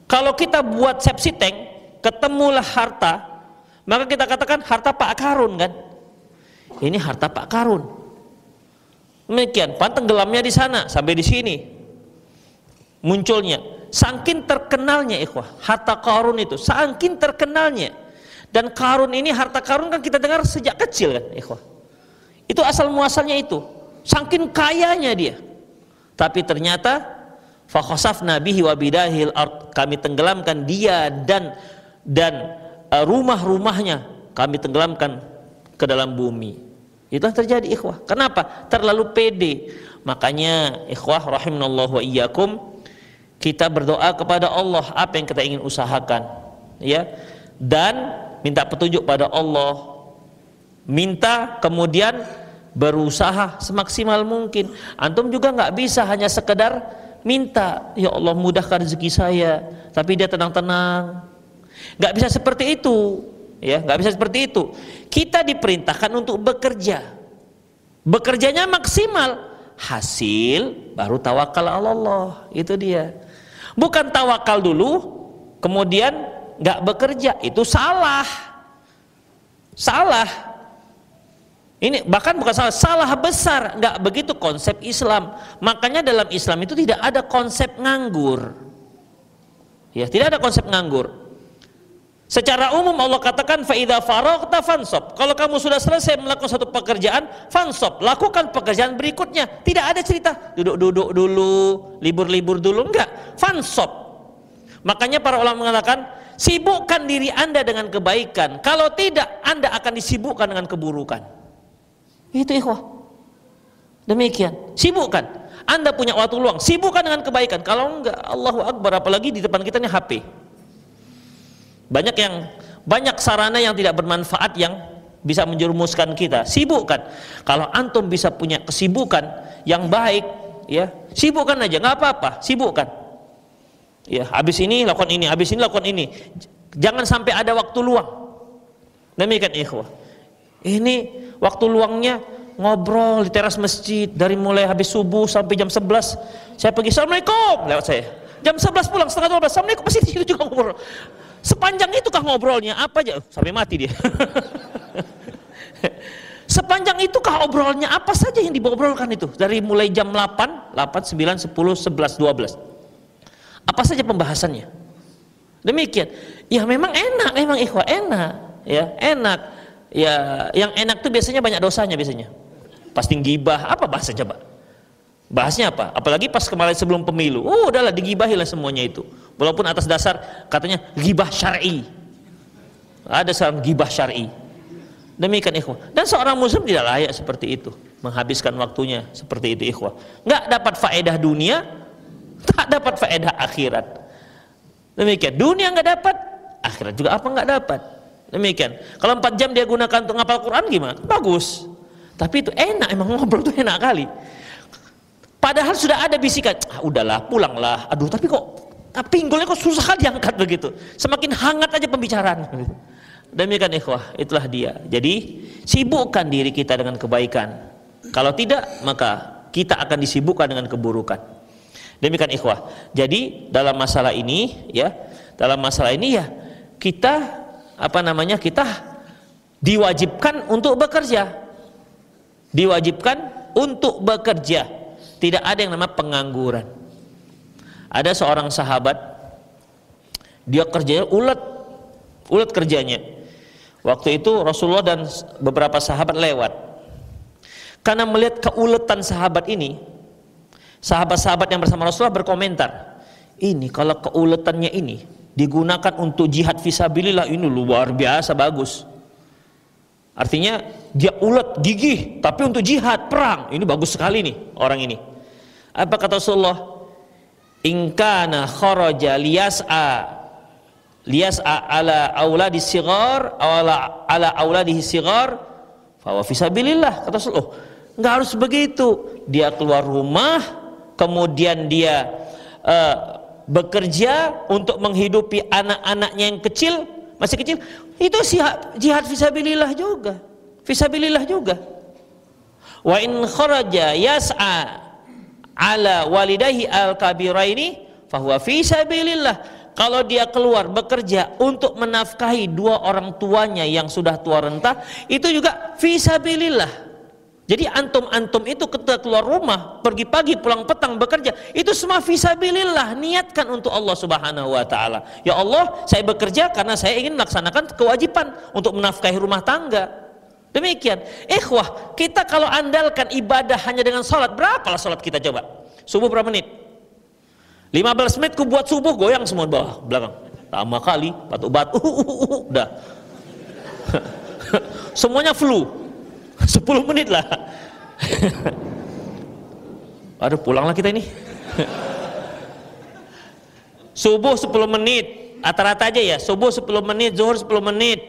Kalau kita buat sepsi tank, ketemulah harta, maka kita katakan harta Pak Qarun kan? Ini harta Pak Qarun. Demikian, tenggelamnya di sana sampai di sini. Munculnya, saking terkenalnya ikhwah, harta Qarun itu, saking terkenalnya. Dan Qarun ini, harta Qarun kan kita dengar sejak kecil kan ikhwah. Itu asal muasalnya itu, saking kayanya dia. Tapi ternyata fakhasafna bihi wa bidahil ard, kami tenggelamkan dia dan rumah-rumahnya kami tenggelamkan ke dalam bumi. Itu yang terjadi ikhwah. Kenapa? Terlalu pede. Makanya ikhwah rahimanallahu wa iyyakum, kita berdoa kepada Allah apa yang kita ingin usahakan, ya, dan minta petunjuk pada Allah, minta kemudian berusaha semaksimal mungkin. Antum juga nggak bisa hanya sekedar minta, ya Allah mudahkan rezeki saya, tapi dia tenang-tenang. Nggak bisa seperti itu, ya, nggak bisa seperti itu. Kita diperintahkan untuk bekerja, bekerjanya maksimal, hasil baru tawakal Allah. Itu dia. Bukan tawakal dulu, kemudian nggak bekerja, itu salah. Salah. Ini bahkan bukan salah besar, nggak begitu konsep Islam. Makanya dalam Islam itu tidak ada konsep nganggur. Ya, tidak ada konsep nganggur. Secara umum Allah katakan fa idza faraghta fansab. Kalau kamu sudah selesai melakukan satu pekerjaan, fansab, lakukan pekerjaan berikutnya. Tidak ada cerita duduk-duduk dulu, libur-libur dulu, enggak. Fansab. Makanya para ulama mengatakan, sibukkan diri Anda dengan kebaikan. Kalau tidak, Anda akan disibukkan dengan keburukan. Itu ikhwah. Demikian, sibukkan. Anda punya waktu luang, sibukkan dengan kebaikan. Kalau enggak, Allahu Akbar, apalagi di depan kita ini HP. Banyak sarana yang tidak bermanfaat yang bisa menjerumuskan kita. Sibukkan. Kalau antum bisa punya kesibukan yang baik, ya, sibukkan aja, nggak apa-apa, sibukkan. Ya, habis ini lakukan ini, habis ini lakukan ini. Jangan sampai ada waktu luang. Demikian ikhwah. Ini waktu luangnya ngobrol di teras masjid dari mulai habis subuh sampai jam 11. Saya pergi, assalamualaikum, lewat saya. Jam 11 pulang, setengah 12, assalamualaikum, masih di situ juga ngobrol. Sepanjang itu kah ngobrolnya? Apa aja? Sampai mati dia. Sepanjang itu kah obrolnya? Apa saja yang diobrolkan itu? Dari mulai jam 8, 9, 10, 11, 12. Apa saja pembahasannya? Demikian. Ya memang enak, memang ikhwah enak, ya enak. Ya, yang enak tuh biasanya banyak dosanya biasanya. Pasti gibah, apa bahasa coba? Bahasnya apa? Apalagi pas kemarin sebelum pemilu. Oh, udahlah digibahilah semuanya itu. Walaupun atas dasar katanya ghibah syar'i. Ada seorang ghibah syar'i. Demikian ikhwah. Dan seorang muslim tidak layak seperti itu, menghabiskan waktunya seperti itu ikhwah. Enggak dapat faedah dunia, tak dapat faedah akhirat. Demikian. Dunia enggak dapat, akhirat juga apa enggak dapat. Demikian. Kalau 4 jam dia gunakan untuk ngapal Quran gimana? Bagus. Tapi itu enak, emang ngobrol itu enak kali. Padahal sudah ada bisikan, udahlah, pulanglah. Aduh, tapi kok pinggulnya kok susah kali diangkat begitu. Semakin hangat aja pembicaraan. Demikian ikhwah, itulah dia. Jadi sibukkan diri kita dengan kebaikan. Kalau tidak, maka kita akan disibukkan dengan keburukan. Demikian ikhwah. Jadi dalam masalah ini ya, kita kita diwajibkan untuk bekerja. Diwajibkan untuk bekerja. Tidak ada yang namanya pengangguran. Ada seorang sahabat, dia kerjanya ulet kerjanya. Waktu itu Rasulullah dan beberapa sahabat lewat. Karena melihat keuletan sahabat ini, sahabat-sahabat yang bersama Rasulullah berkomentar, ini kalau keuletannya ini digunakan untuk jihad fisabilillah, ini luar biasa bagus. Artinya dia ulet, gigih, tapi untuk jihad, perang, ini bagus sekali nih orang ini. Apa kata Rasulullah? In kana kharaja liyas'a ala auladi sighar ala auladihi sighar fa huwa fisabilillah. Kata Rasulullah, enggak harus begitu. Dia keluar rumah, kemudian dia bekerja untuk menghidupi anak-anaknya yang kecil, masih kecil, itu jihad fisabilillah juga. Fisabilillah juga. Wa in kharaja yas'a ala walidayhi al-kabiraini fahuwa fi sabilillah. Kalau dia keluar bekerja untuk menafkahi 2 orang tuanya yang sudah tua renta, itu juga fi sabilillah. Jadi antum itu ketika keluar rumah, pergi pagi pulang petang bekerja, itu semua fi sabilillah, niatkan untuk Allah Subhanahu wa taala. Ya Allah, saya bekerja karena saya ingin melaksanakan kewajiban untuk menafkahi rumah tangga. Demikian, ikhwah, kita kalau andalkan ibadah hanya dengan sholat, berapalah sholat kita coba? Subuh berapa menit? 15 menit ku buat subuh, goyang semua bawah, belakang. Lama kali, batu-batu, udah. Semuanya flu. 10 menit lah. Aduh, pulanglah kita ini. Subuh 10 menit, rata-rata aja ya. Subuh 10 menit, zuhur 10 menit.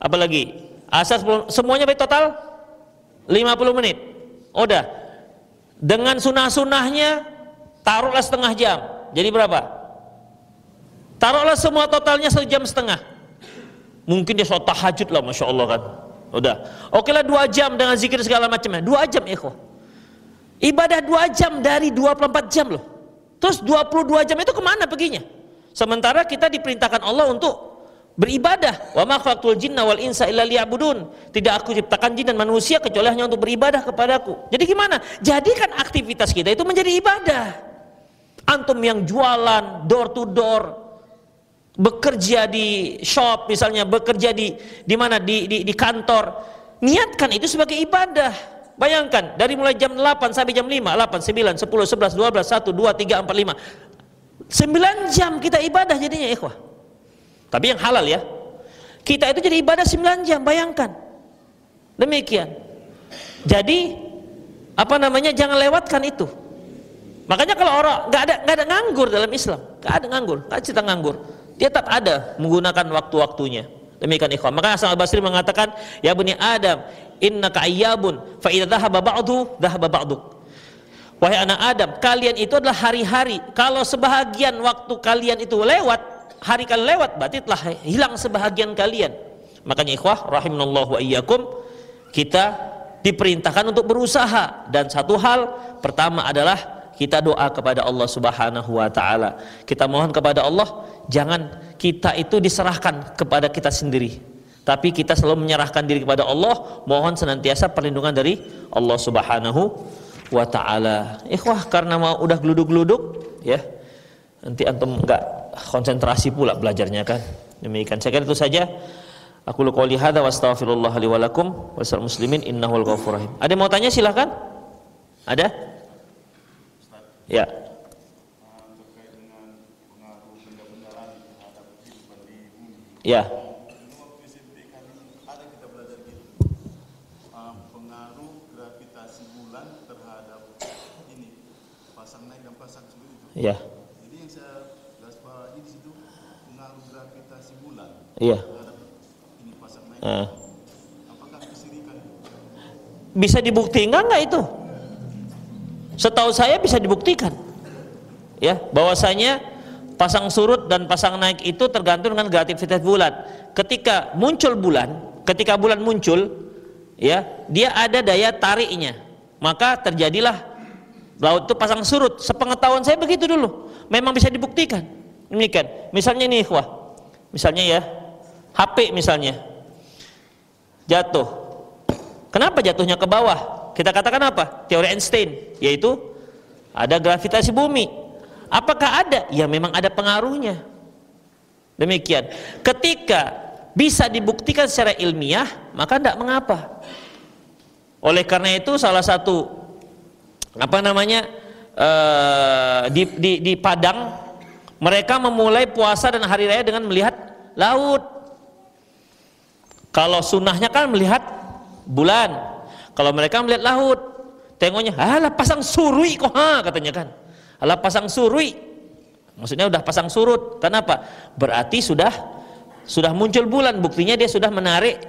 Apalagi? Asar 10, semuanya baik total 50 menit. Udah. Dengan sunah-sunahnya taruhlah setengah jam. Jadi berapa? Taruhlah semua totalnya 1,5 jam. Mungkin dia sholat tahajud lah, Masya Allah kan. Udah. Oke lah 2 jam dengan zikir segala macamnya. 2 jam ikhwah. Ibadah 2 jam dari 24 jam loh. Terus 22 jam itu kemana perginya? Sementara kita diperintahkan Allah untuk beribadah. Wa ma khalaqtul jinna wal insa illa liya'budun. Tidak aku ciptakan jin dan manusia kecuali hanya untuk beribadah kepadaku. Jadi gimana? Jadikan aktivitas kita itu menjadi ibadah. Antum yang jualan door to door, bekerja di shop misalnya, bekerja di mana di kantor, niatkan itu sebagai ibadah. Bayangkan dari mulai jam 8 sampai jam 5, 8, 9, 10, 11, 12, 1, 2, 3, 4, 5. 9 jam kita ibadah jadinya ikhwah. Tapi yang halal ya. Kita itu jadi ibadah 9 jam, bayangkan. Demikian. Jadi jangan lewatkan itu. Makanya kalau orang nggak ada nganggur dalam Islam, nggak ada nganggur, nggak cerita nganggur. Dia tetap ada menggunakan waktu-waktunya. Demikian ikhwan. Maka Hasan Al-Basri mengatakan, ya bani Adam, innaka ayyabun fa idza dhahaba ba'du dhahaba ba'duk. Wahai anak Adam, kalian itu adalah hari-hari. Kalau sebahagian waktu kalian itu lewat, hari kalian lewat, berarti telah hilang sebahagian kalian. Makanya ikhwah rahimanallahu wa iyyakum, kita diperintahkan untuk berusaha, dan satu hal pertama adalah kita doa kepada Allah Subhanahu wa taala. Kita mohon kepada Allah, jangan kita itu diserahkan kepada kita sendiri, tapi kita selalu menyerahkan diri kepada Allah, mohon senantiasa perlindungan dari Allah Subhanahu wa taala. Ikhwah, karena mau udah geluduk-geluduk ya, nanti antum enggak konsentrasi pula belajarnya kan. Demikian, saya kira itu saja. Aku qouli hadza wa astaghfirullah li wa lakum wa lisal muslimin innahu al-ghafurur rahim. Ada yang mau tanya silahkan? Ada? Ya. Terkait dengan pengaruh benda Ya. Waktu SMP kan ada kita belajar gitu. Pengaruh gravitasi bulan terhadap ini pasang naik dan pasang surut itu. Ya. Jadi yang saya garis bawahi di situ pengaruh gravitasi bulan Iya. terhadap ini pasang naik. Apakah kesirikan? Bisa dibuktikan nggak itu? Setahu saya bisa dibuktikan. Ya, bahwasanya pasang surut dan pasang naik itu tergantung dengan gravitasi bulan. Ketika muncul bulan, ketika bulan muncul, ya, dia ada daya tariknya. Maka terjadilah laut itu pasang surut. Sepengetahuan saya begitu dulu. Memang bisa dibuktikan. Demikian. Misalnya ini, ikhwah. Misalnya ya, HP misalnya. Jatuh. Kenapa jatuhnya ke bawah? Kita katakan apa? Teori Einstein, yaitu ada gravitasi bumi. Apakah ada? Ya memang ada pengaruhnya. Demikian. Ketika bisa dibuktikan secara ilmiah, maka tidak mengapa. Oleh karena itu salah satu di Padang mereka memulai puasa dan hari raya dengan melihat laut. Kalau sunnahnya kan melihat bulan. Kalau mereka melihat laut, tengoknya, alah pasang surui kok, katanya kan. Alah pasang surui, maksudnya udah pasang surut. Kenapa? Berarti sudah muncul bulan. Buktinya dia sudah menarik,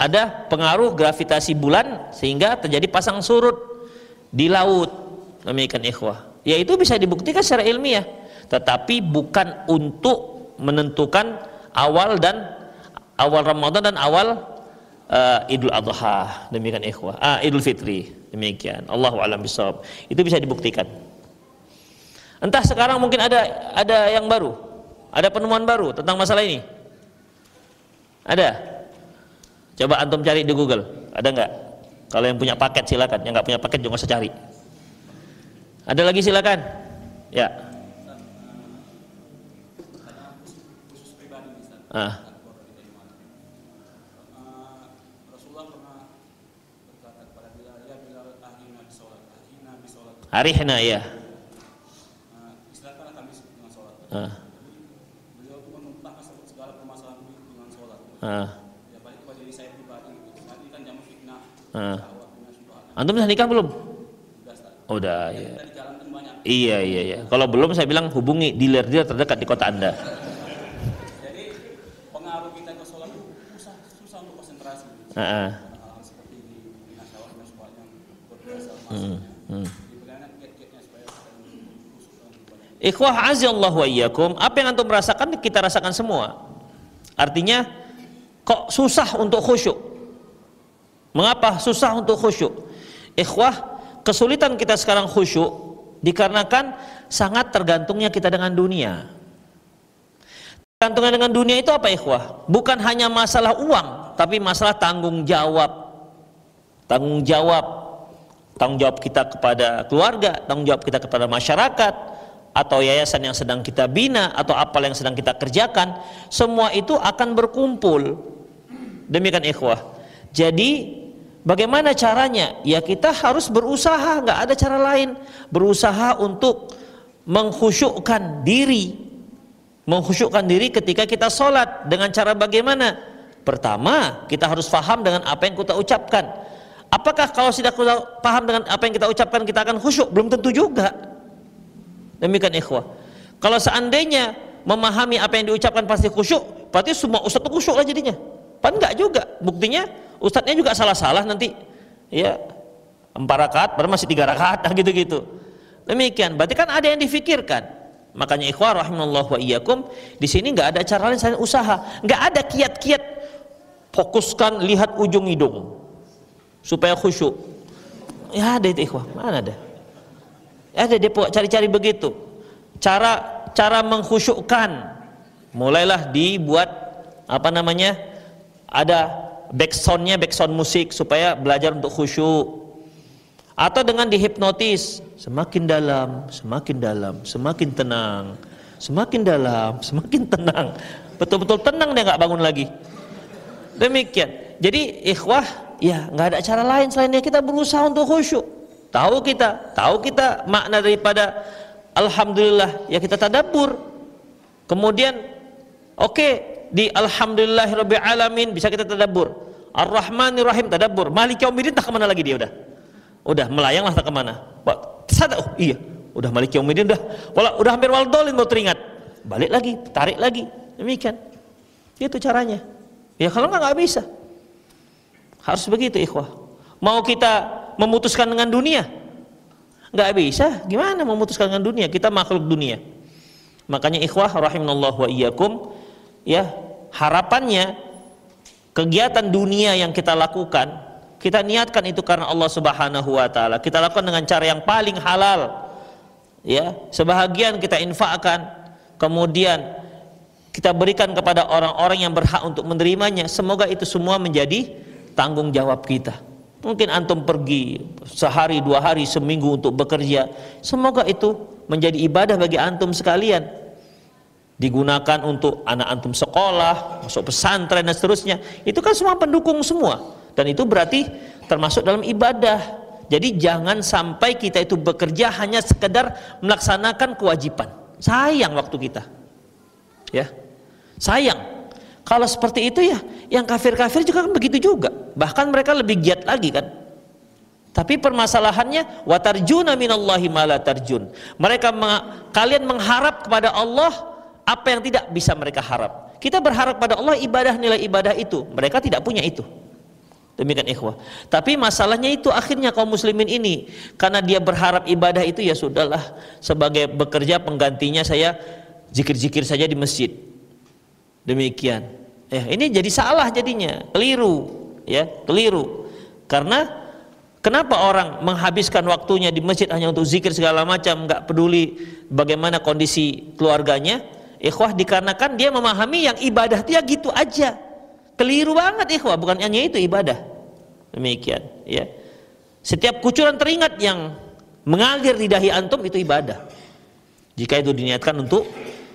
ada pengaruh gravitasi bulan sehingga terjadi pasang surut di laut. Demikian ikhwah. Ya itu bisa dibuktikan secara ilmiah, tetapi bukan untuk menentukan awal Ramadan dan awal Idul Adha. Demikian ikhwah. Idul Fitri. Demikian. Allahu a'lam bishawab. Itu bisa dibuktikan. Entah sekarang mungkin ada yang baru, ada penemuan baru tentang masalah ini. Ada? Coba antum cari di Google, ada nggak? Kalau yang punya paket silakan, yang nggak punya paket juga nggak usah cari. Ada lagi silakan. Ya. Khusus pribadi Ustaz. Rasulullah pernah berkata kepada Bilal, ya Bilal, ahlina bisolat. Arihna ya. Silakanlah kami dengan sholat. Beliau pun menumpahkan segala permasalahan dengan sholat. Ya balik kepada diri saya pribadi. Saat ini kan zaman fitnah. Antum sudah nikah belum? Sudah, Ustaz. Oh, udah ya. Kita di jalan kan banyak. Iya. Kalau belum saya bilang hubungi dealer terdekat di kota Anda. Jadi pengaruh kita ke sholat itu susah untuk konsentrasi. Hal seperti ini, nasyawat dan sebagainya berbiasa masuknya. Diberikan kiat-kiatnya supaya Ikhwah azallahu wa iyyakum, apa yang antum merasakan kita rasakan semua. Artinya kok susah untuk khusyuk. Mengapa susah untuk khusyuk? Ikhwah, kesulitan kita sekarang khusyuk dikarenakan sangat tergantungnya kita dengan dunia. Tergantungnya dengan dunia itu apa ikhwah? Bukan hanya masalah uang, tapi masalah tanggung jawab. Tanggung jawab kita kepada keluarga, tanggung jawab kita kepada masyarakat, atau yayasan yang sedang kita bina, atau apa yang sedang kita kerjakan, semua itu akan berkumpul. Demikian ikhwah. Jadi bagaimana caranya? Ya kita harus berusaha, nggak ada cara lain. Berusaha untuk mengkhusyukkan diri ketika kita sholat. Dengan cara bagaimana? Pertama, kita harus paham dengan apa yang kita ucapkan. Apakah kalau sudah kita paham dengan apa yang kita ucapkan kita akan khusyuk? Belum tentu juga. Demikian ikhwah. Kalau seandainya memahami apa yang diucapkan pasti khusyuk, berarti semua ustadz itu khusyuk lah jadinya. Pan enggak juga. Buktinya ustadznya juga salah-salah nanti. Ya, 4 rakaat, baru masih 3 rakaat gitu-gitu. Demikian. Berarti kan ada yang difikirkan. Makanya ikhwah rahimallahu wa iyyakum, di sini enggak ada cara lain selain usaha. Enggak ada kiat-kiat fokuskan lihat ujung hidung supaya khusyuk. Ya ada itu ikhwah, mana ada? Ada dia cari-cari begitu. Cara mengkhusyukkan. Mulailah dibuat ada backsound musik supaya belajar untuk khusyuk. Atau dengan dihipnotis, semakin dalam, semakin tenang, semakin dalam, semakin tenang. Betul-betul tenang dia nggak bangun lagi. Demikian. Jadi ikhwah, ya nggak ada cara lain selain kita berusaha untuk khusyuk. Tahu kita makna daripada alhamdulillah, ya kita tadabbur. Kemudian oke, di Alhamdulillahirabbil alamin bisa kita tadabbur. Ar-Rahmanir Rahim tadabbur. Maliki yaumiddin tak kemana lagi dia udah melayang lah tak kemana. Sadar, oh iya, udah Maliki yaumiddin udah hampir waldolin mau teringat. Balik lagi, tarik lagi. Demikian. Itu caranya. Ya kalau nggak bisa. Harus begitu ikhwah. Mau kita memutuskan dengan dunia? Nggak bisa. Gimana memutuskan dengan dunia? Kita makhluk dunia. Makanya ikhwah rahimanallahu wa iyyakum, ya, harapannya kegiatan dunia yang kita lakukan, kita niatkan itu karena Allah Subhanahu wa taala. Kita lakukan dengan cara yang paling halal. Ya, sebahagian kita infakkan, kemudian kita berikan kepada orang-orang yang berhak untuk menerimanya. Semoga itu semua menjadi tanggung jawab kita. Mungkin antum pergi sehari, 2 hari, seminggu untuk bekerja, semoga itu menjadi ibadah bagi antum sekalian, digunakan untuk anak antum sekolah, masuk pesantren dan seterusnya. Itu kan semua pendukung semua, dan itu berarti termasuk dalam ibadah. Jadi jangan sampai kita itu bekerja hanya sekedar melaksanakan kewajiban. Sayang waktu kita, ya, sayang. Kalau seperti itu ya, yang kafir-kafir juga kan begitu juga. Bahkan mereka lebih giat lagi kan. Tapi permasalahannya, watarjuna minallahi ma la tarjun. Kalian mengharap kepada Allah apa yang tidak bisa mereka harap. Kita berharap pada Allah ibadah, nilai ibadah itu. Mereka tidak punya itu. Demikian ikhwah. Tapi masalahnya itu akhirnya kaum muslimin ini, karena dia berharap ibadah itu, ya sudahlah, sebagai bekerja penggantinya saya zikir-zikir saja di masjid. Demikian. Ini jadi salah jadinya, keliru, ya, keliru. Karena kenapa orang menghabiskan waktunya di masjid hanya untuk zikir segala macam, nggak peduli bagaimana kondisi keluarganya? Ikhwah, dikarenakan dia memahami yang ibadah dia gitu aja. Keliru banget ikhwah, bukan hanya itu ibadah. Demikian, ya. Setiap kucuran teringat yang mengalir di dahi antum itu ibadah. Jika itu diniatkan untuk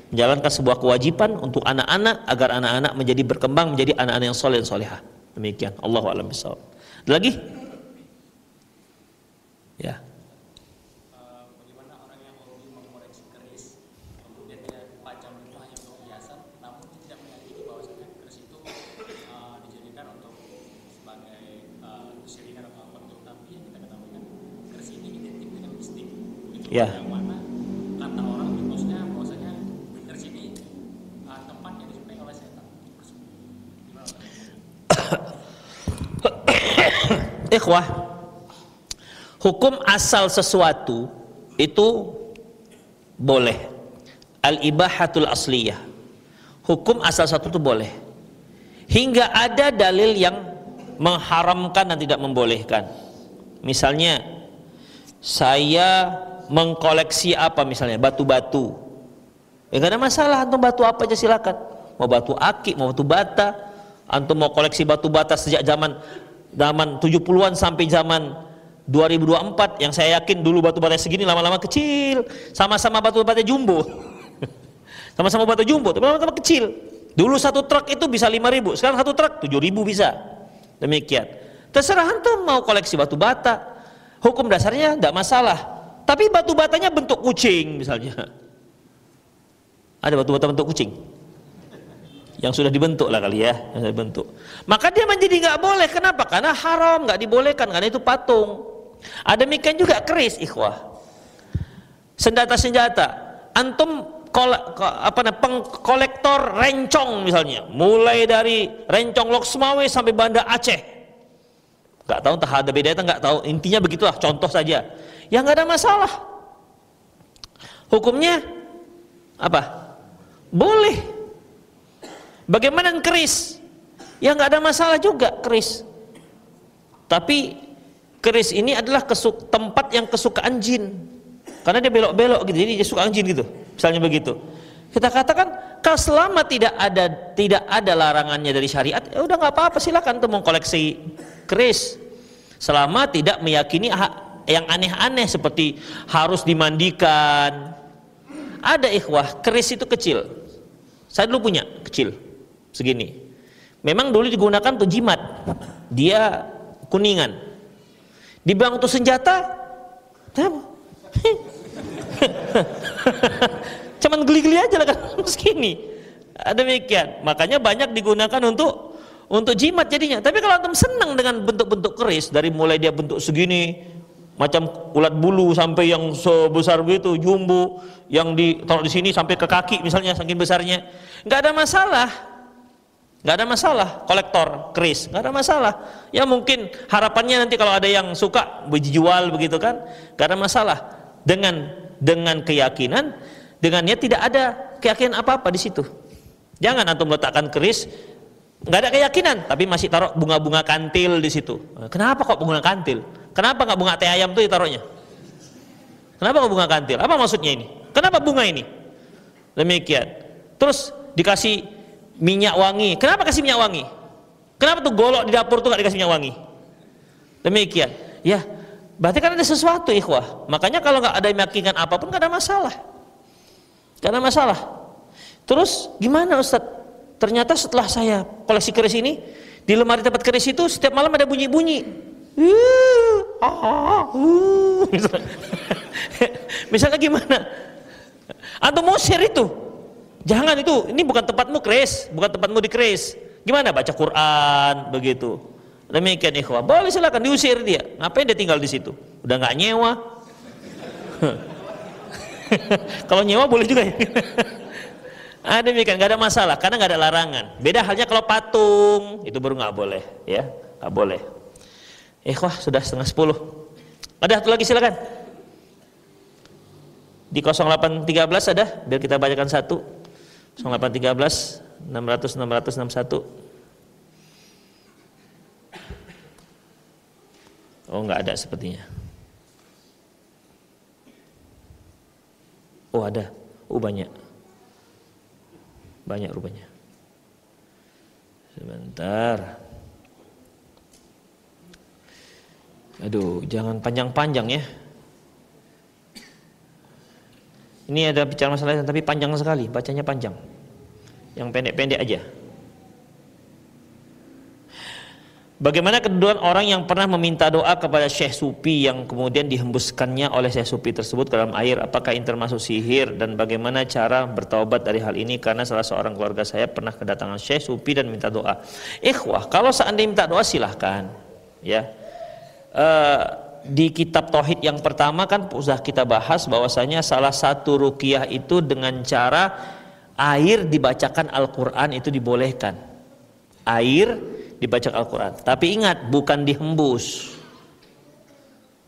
menjalankan sebuah kewajiban untuk anak-anak, agar anak-anak menjadi berkembang menjadi anak-anak yang soleh dan solehah. Demikian. Allahu a'lam bishawab. Lagi? Ya. Bagaimana orang yang hobi mengoleksi keris, kemudian dia pajang itu hanya untuk hiasan, namun tidak meyakini bahwasanya keris itu dijadikan untuk sebagai seringan atau apa, tapi yang kita ketahui kan keris ini identik dengan mistik. Ya. Yang mana kata orang mitosnya bahwasanya keris ini tempat yang disukai oleh setan. Ikhwah, hukum asal sesuatu itu boleh. Al-ibahatul asliyah. Hukum asal sesuatu itu boleh. Hingga ada dalil yang mengharamkan dan tidak membolehkan. Misalnya, saya mengkoleksi apa misalnya, batu-batu. Ya gak ada masalah, antum batu apa aja silakan. Mau batu akik, mau batu bata. Antum mau koleksi batu bata sejak zaman 70-an sampai zaman 2024, yang saya yakin dulu batu bata segini lama-lama kecil, sama-sama batu bata jumbo. Sama-sama batu jumbo, tapi lama-lama kecil. Dulu satu truk itu bisa 5.000, sekarang satu truk 7.000 bisa. Demikian. Terserah antum mau koleksi batu bata. Hukum dasarnya tidak masalah. Tapi batu batanya bentuk kucing misalnya. Ada batu bata bentuk kucing yang sudah dibentuk lah kali ya, yang sudah dibentuk. Maka dia menjadi nggak boleh. Kenapa? Karena haram, nggak dibolehkan, karena itu patung. Ada demikian juga keris, ikhwah. Senjata-senjata. Antum pengkolektor rencong misalnya, mulai dari rencong Loksmawe sampai Banda Aceh. Nggak tahu, entah ada bedanya, nggak tahu. Intinya begitulah, contoh saja. Ya nggak ada masalah. Hukumnya apa? Boleh. Bagaimana dengan keris? Ya nggak ada masalah juga keris. Tapi keris ini adalah tempat yang kesukaan jin. Karena dia belok-belok gitu, jadi dia suka jin gitu. Misalnya begitu. Kita katakan kalau selama tidak ada larangannya dari syariat, ya udah nggak apa-apa, silakan tuh mengkoleksi keris. Selama tidak meyakini yang aneh-aneh seperti harus dimandikan. Ada ikhwah, keris itu kecil. Saya dulu punya kecil. Segini. Memang dulu digunakan untuk jimat. Dia kuningan. Dibilang untuk senjata, cuman geli-geli aja lah kan, segini. Demikian. Makanya banyak digunakan untuk jimat jadinya. Tapi kalau antum senang dengan bentuk-bentuk keris, dari mulai dia bentuk segini, macam ulat bulu sampai yang sebesar begitu, jumbo, yang ditaruh di sini sampai ke kaki misalnya, saking besarnya, nggak ada masalah. Nggak ada masalah, kolektor keris, nggak ada masalah. Ya mungkin harapannya nanti kalau ada yang suka dijual begitu kan, nggak ada masalah. Dengan keyakinan, dengannya tidak ada keyakinan apa-apa di situ. Jangan antum letakkan keris, nggak ada keyakinan, tapi masih taruh bunga-bunga kantil di situ. Kenapa kok bunga kantil? Kenapa nggak bunga teh ayam tuh ditaruhnya? Kenapa kok bunga kantil? Apa maksudnya ini? Kenapa bunga ini? Demikian. Terus dikasih minyak wangi. Kenapa kasih minyak wangi? Kenapa tuh golok di dapur tuh nggak dikasih minyak wangi? Demikian. Ya, berarti kan ada sesuatu, ikhwah. Makanya kalau nggak ada meyakinkan apapun nggak ada masalah. Nggak ada masalah. Terus gimana Ustadz? Ternyata setelah saya koleksi keris ini, di lemari tempat keris itu setiap malam ada bunyi-bunyi. Misalnya gimana? Antum musir itu. Jangan itu, ini bukan tempatmu keris, bukan tempatmu di keris. Gimana baca Quran begitu? Demikian ikhwah. Boleh silakan diusir dia. Ngapain dia tinggal di situ? Udah nggak nyewa. Kalau nyewa boleh juga ya. Demikian, nggak ada masalah karena nggak ada larangan. Beda halnya kalau patung, itu baru nggak boleh, ya, nggak boleh. Ikhwah sudah 9:30. Ada satu lagi silakan. Di 0813 ada, biar kita bacakan satu. 0813 600 661. Oh, nggak ada sepertinya. Oh, ada. Oh, banyak. Banyak rupanya. Sebentar. Aduh, jangan panjang-panjang ya. Ini ada bicara masalah tapi panjang sekali, bacanya panjang. Yang pendek-pendek aja. Bagaimana kedudukan orang yang pernah meminta doa kepada Syekh Sufi yang kemudian dihembuskannya oleh Syekh Sufi tersebut ke dalam air? Apakah ini termasuk sihir dan bagaimana cara bertaubat dari hal ini? Karena salah seorang keluarga saya pernah kedatangan Syekh Sufi dan minta doa. Ikhwah, kalau seandainya minta doa silahkan, ya. Di kitab Tauhid yang pertama kan sudah kita bahas bahwasanya salah satu ruqyah itu dengan cara air dibacakan Al-Quran itu dibolehkan. Air dibaca Al-Quran, tapi ingat bukan dihembus,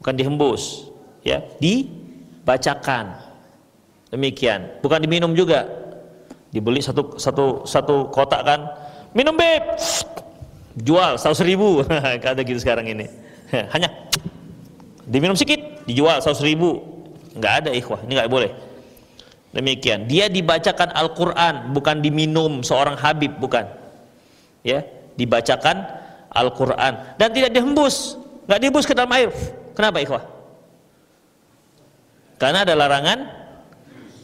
bukan dihembus, ya, dibacakan. Demikian, bukan diminum juga. Dibeli satu kotak kan, minum beb, jual 100.000, kata gitu sekarang ini. Hanya diminum sedikit, dijual 100.000, nggak ada ikhwah, ini nggak boleh. Demikian, dia dibacakan Al-Quran, bukan diminum seorang habib, bukan, ya. Dibacakan Al-Quran dan tidak dihembus, nggak dihembus ke dalam air. Kenapa ikhwah? Karena ada larangan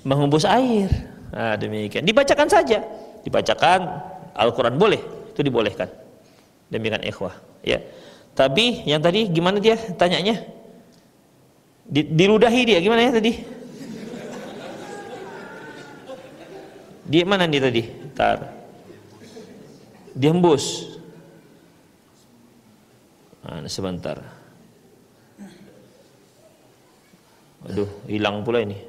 menghembus air. Nah, demikian, dibacakan saja, dibacakan Al-Quran boleh, itu dibolehkan. Demikian ikhwah, ya. Tapi yang tadi gimana dia tanyanya? Diludahi dia gimana ya tadi? Dia mana nih tadi? Tar. Dihembus. Nah, sebentar. Aduh, hilang pula ini.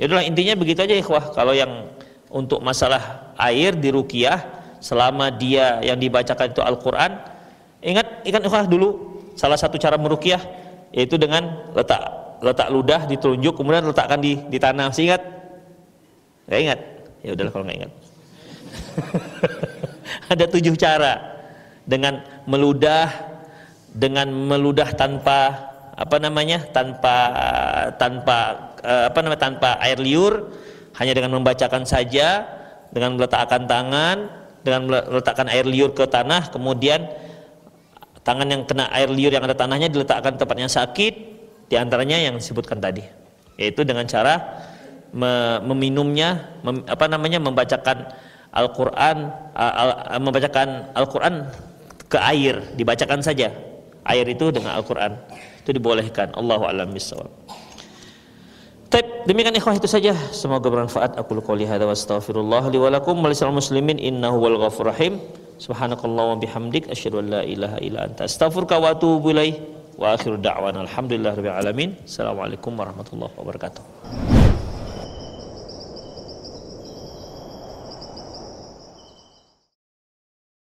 Ya udahlah, intinya begitu aja ikhwah. Kalau yang untuk masalah air di ruqyah, selama dia yang dibacakan itu Al-Quran, ingat ikhwah dulu salah satu cara meruqyah yaitu dengan letak ludah ditunjuk kemudian letakkan di tanah. Masih ingat? Nggak ingat? Ya udahlah kalau nggak ingat. Ada 7 cara dengan meludah tanpa tanpa air liur, hanya dengan membacakan saja, dengan meletakkan tangan, dengan meletakkan air liur ke tanah, kemudian tangan yang kena air liur yang ada tanahnya diletakkan tempat yang sakit, diantaranya yang disebutkan tadi, yaitu dengan cara meminumnya, membacakan Al-Quran, membacakan Al-Quran ke air, dibacakan saja air itu dengan Al-Quran, itu dibolehkan. Allahu a'lam bishawab. Baik, demikian ikhwah itu saja. Semoga bermanfaat. Aku qouli hadza wa astaghfirullah li wa lakum wa lisal muslimin innahu wal ghafurur rahim. Subhanakallah wa bihamdik asyhadu an la ilaha illa anta astaghfiruka wa atubu ilaik. Wa akhiru da'wana alhamdulillahirabbil alamin. Assalamualaikum warahmatullahi wabarakatuh.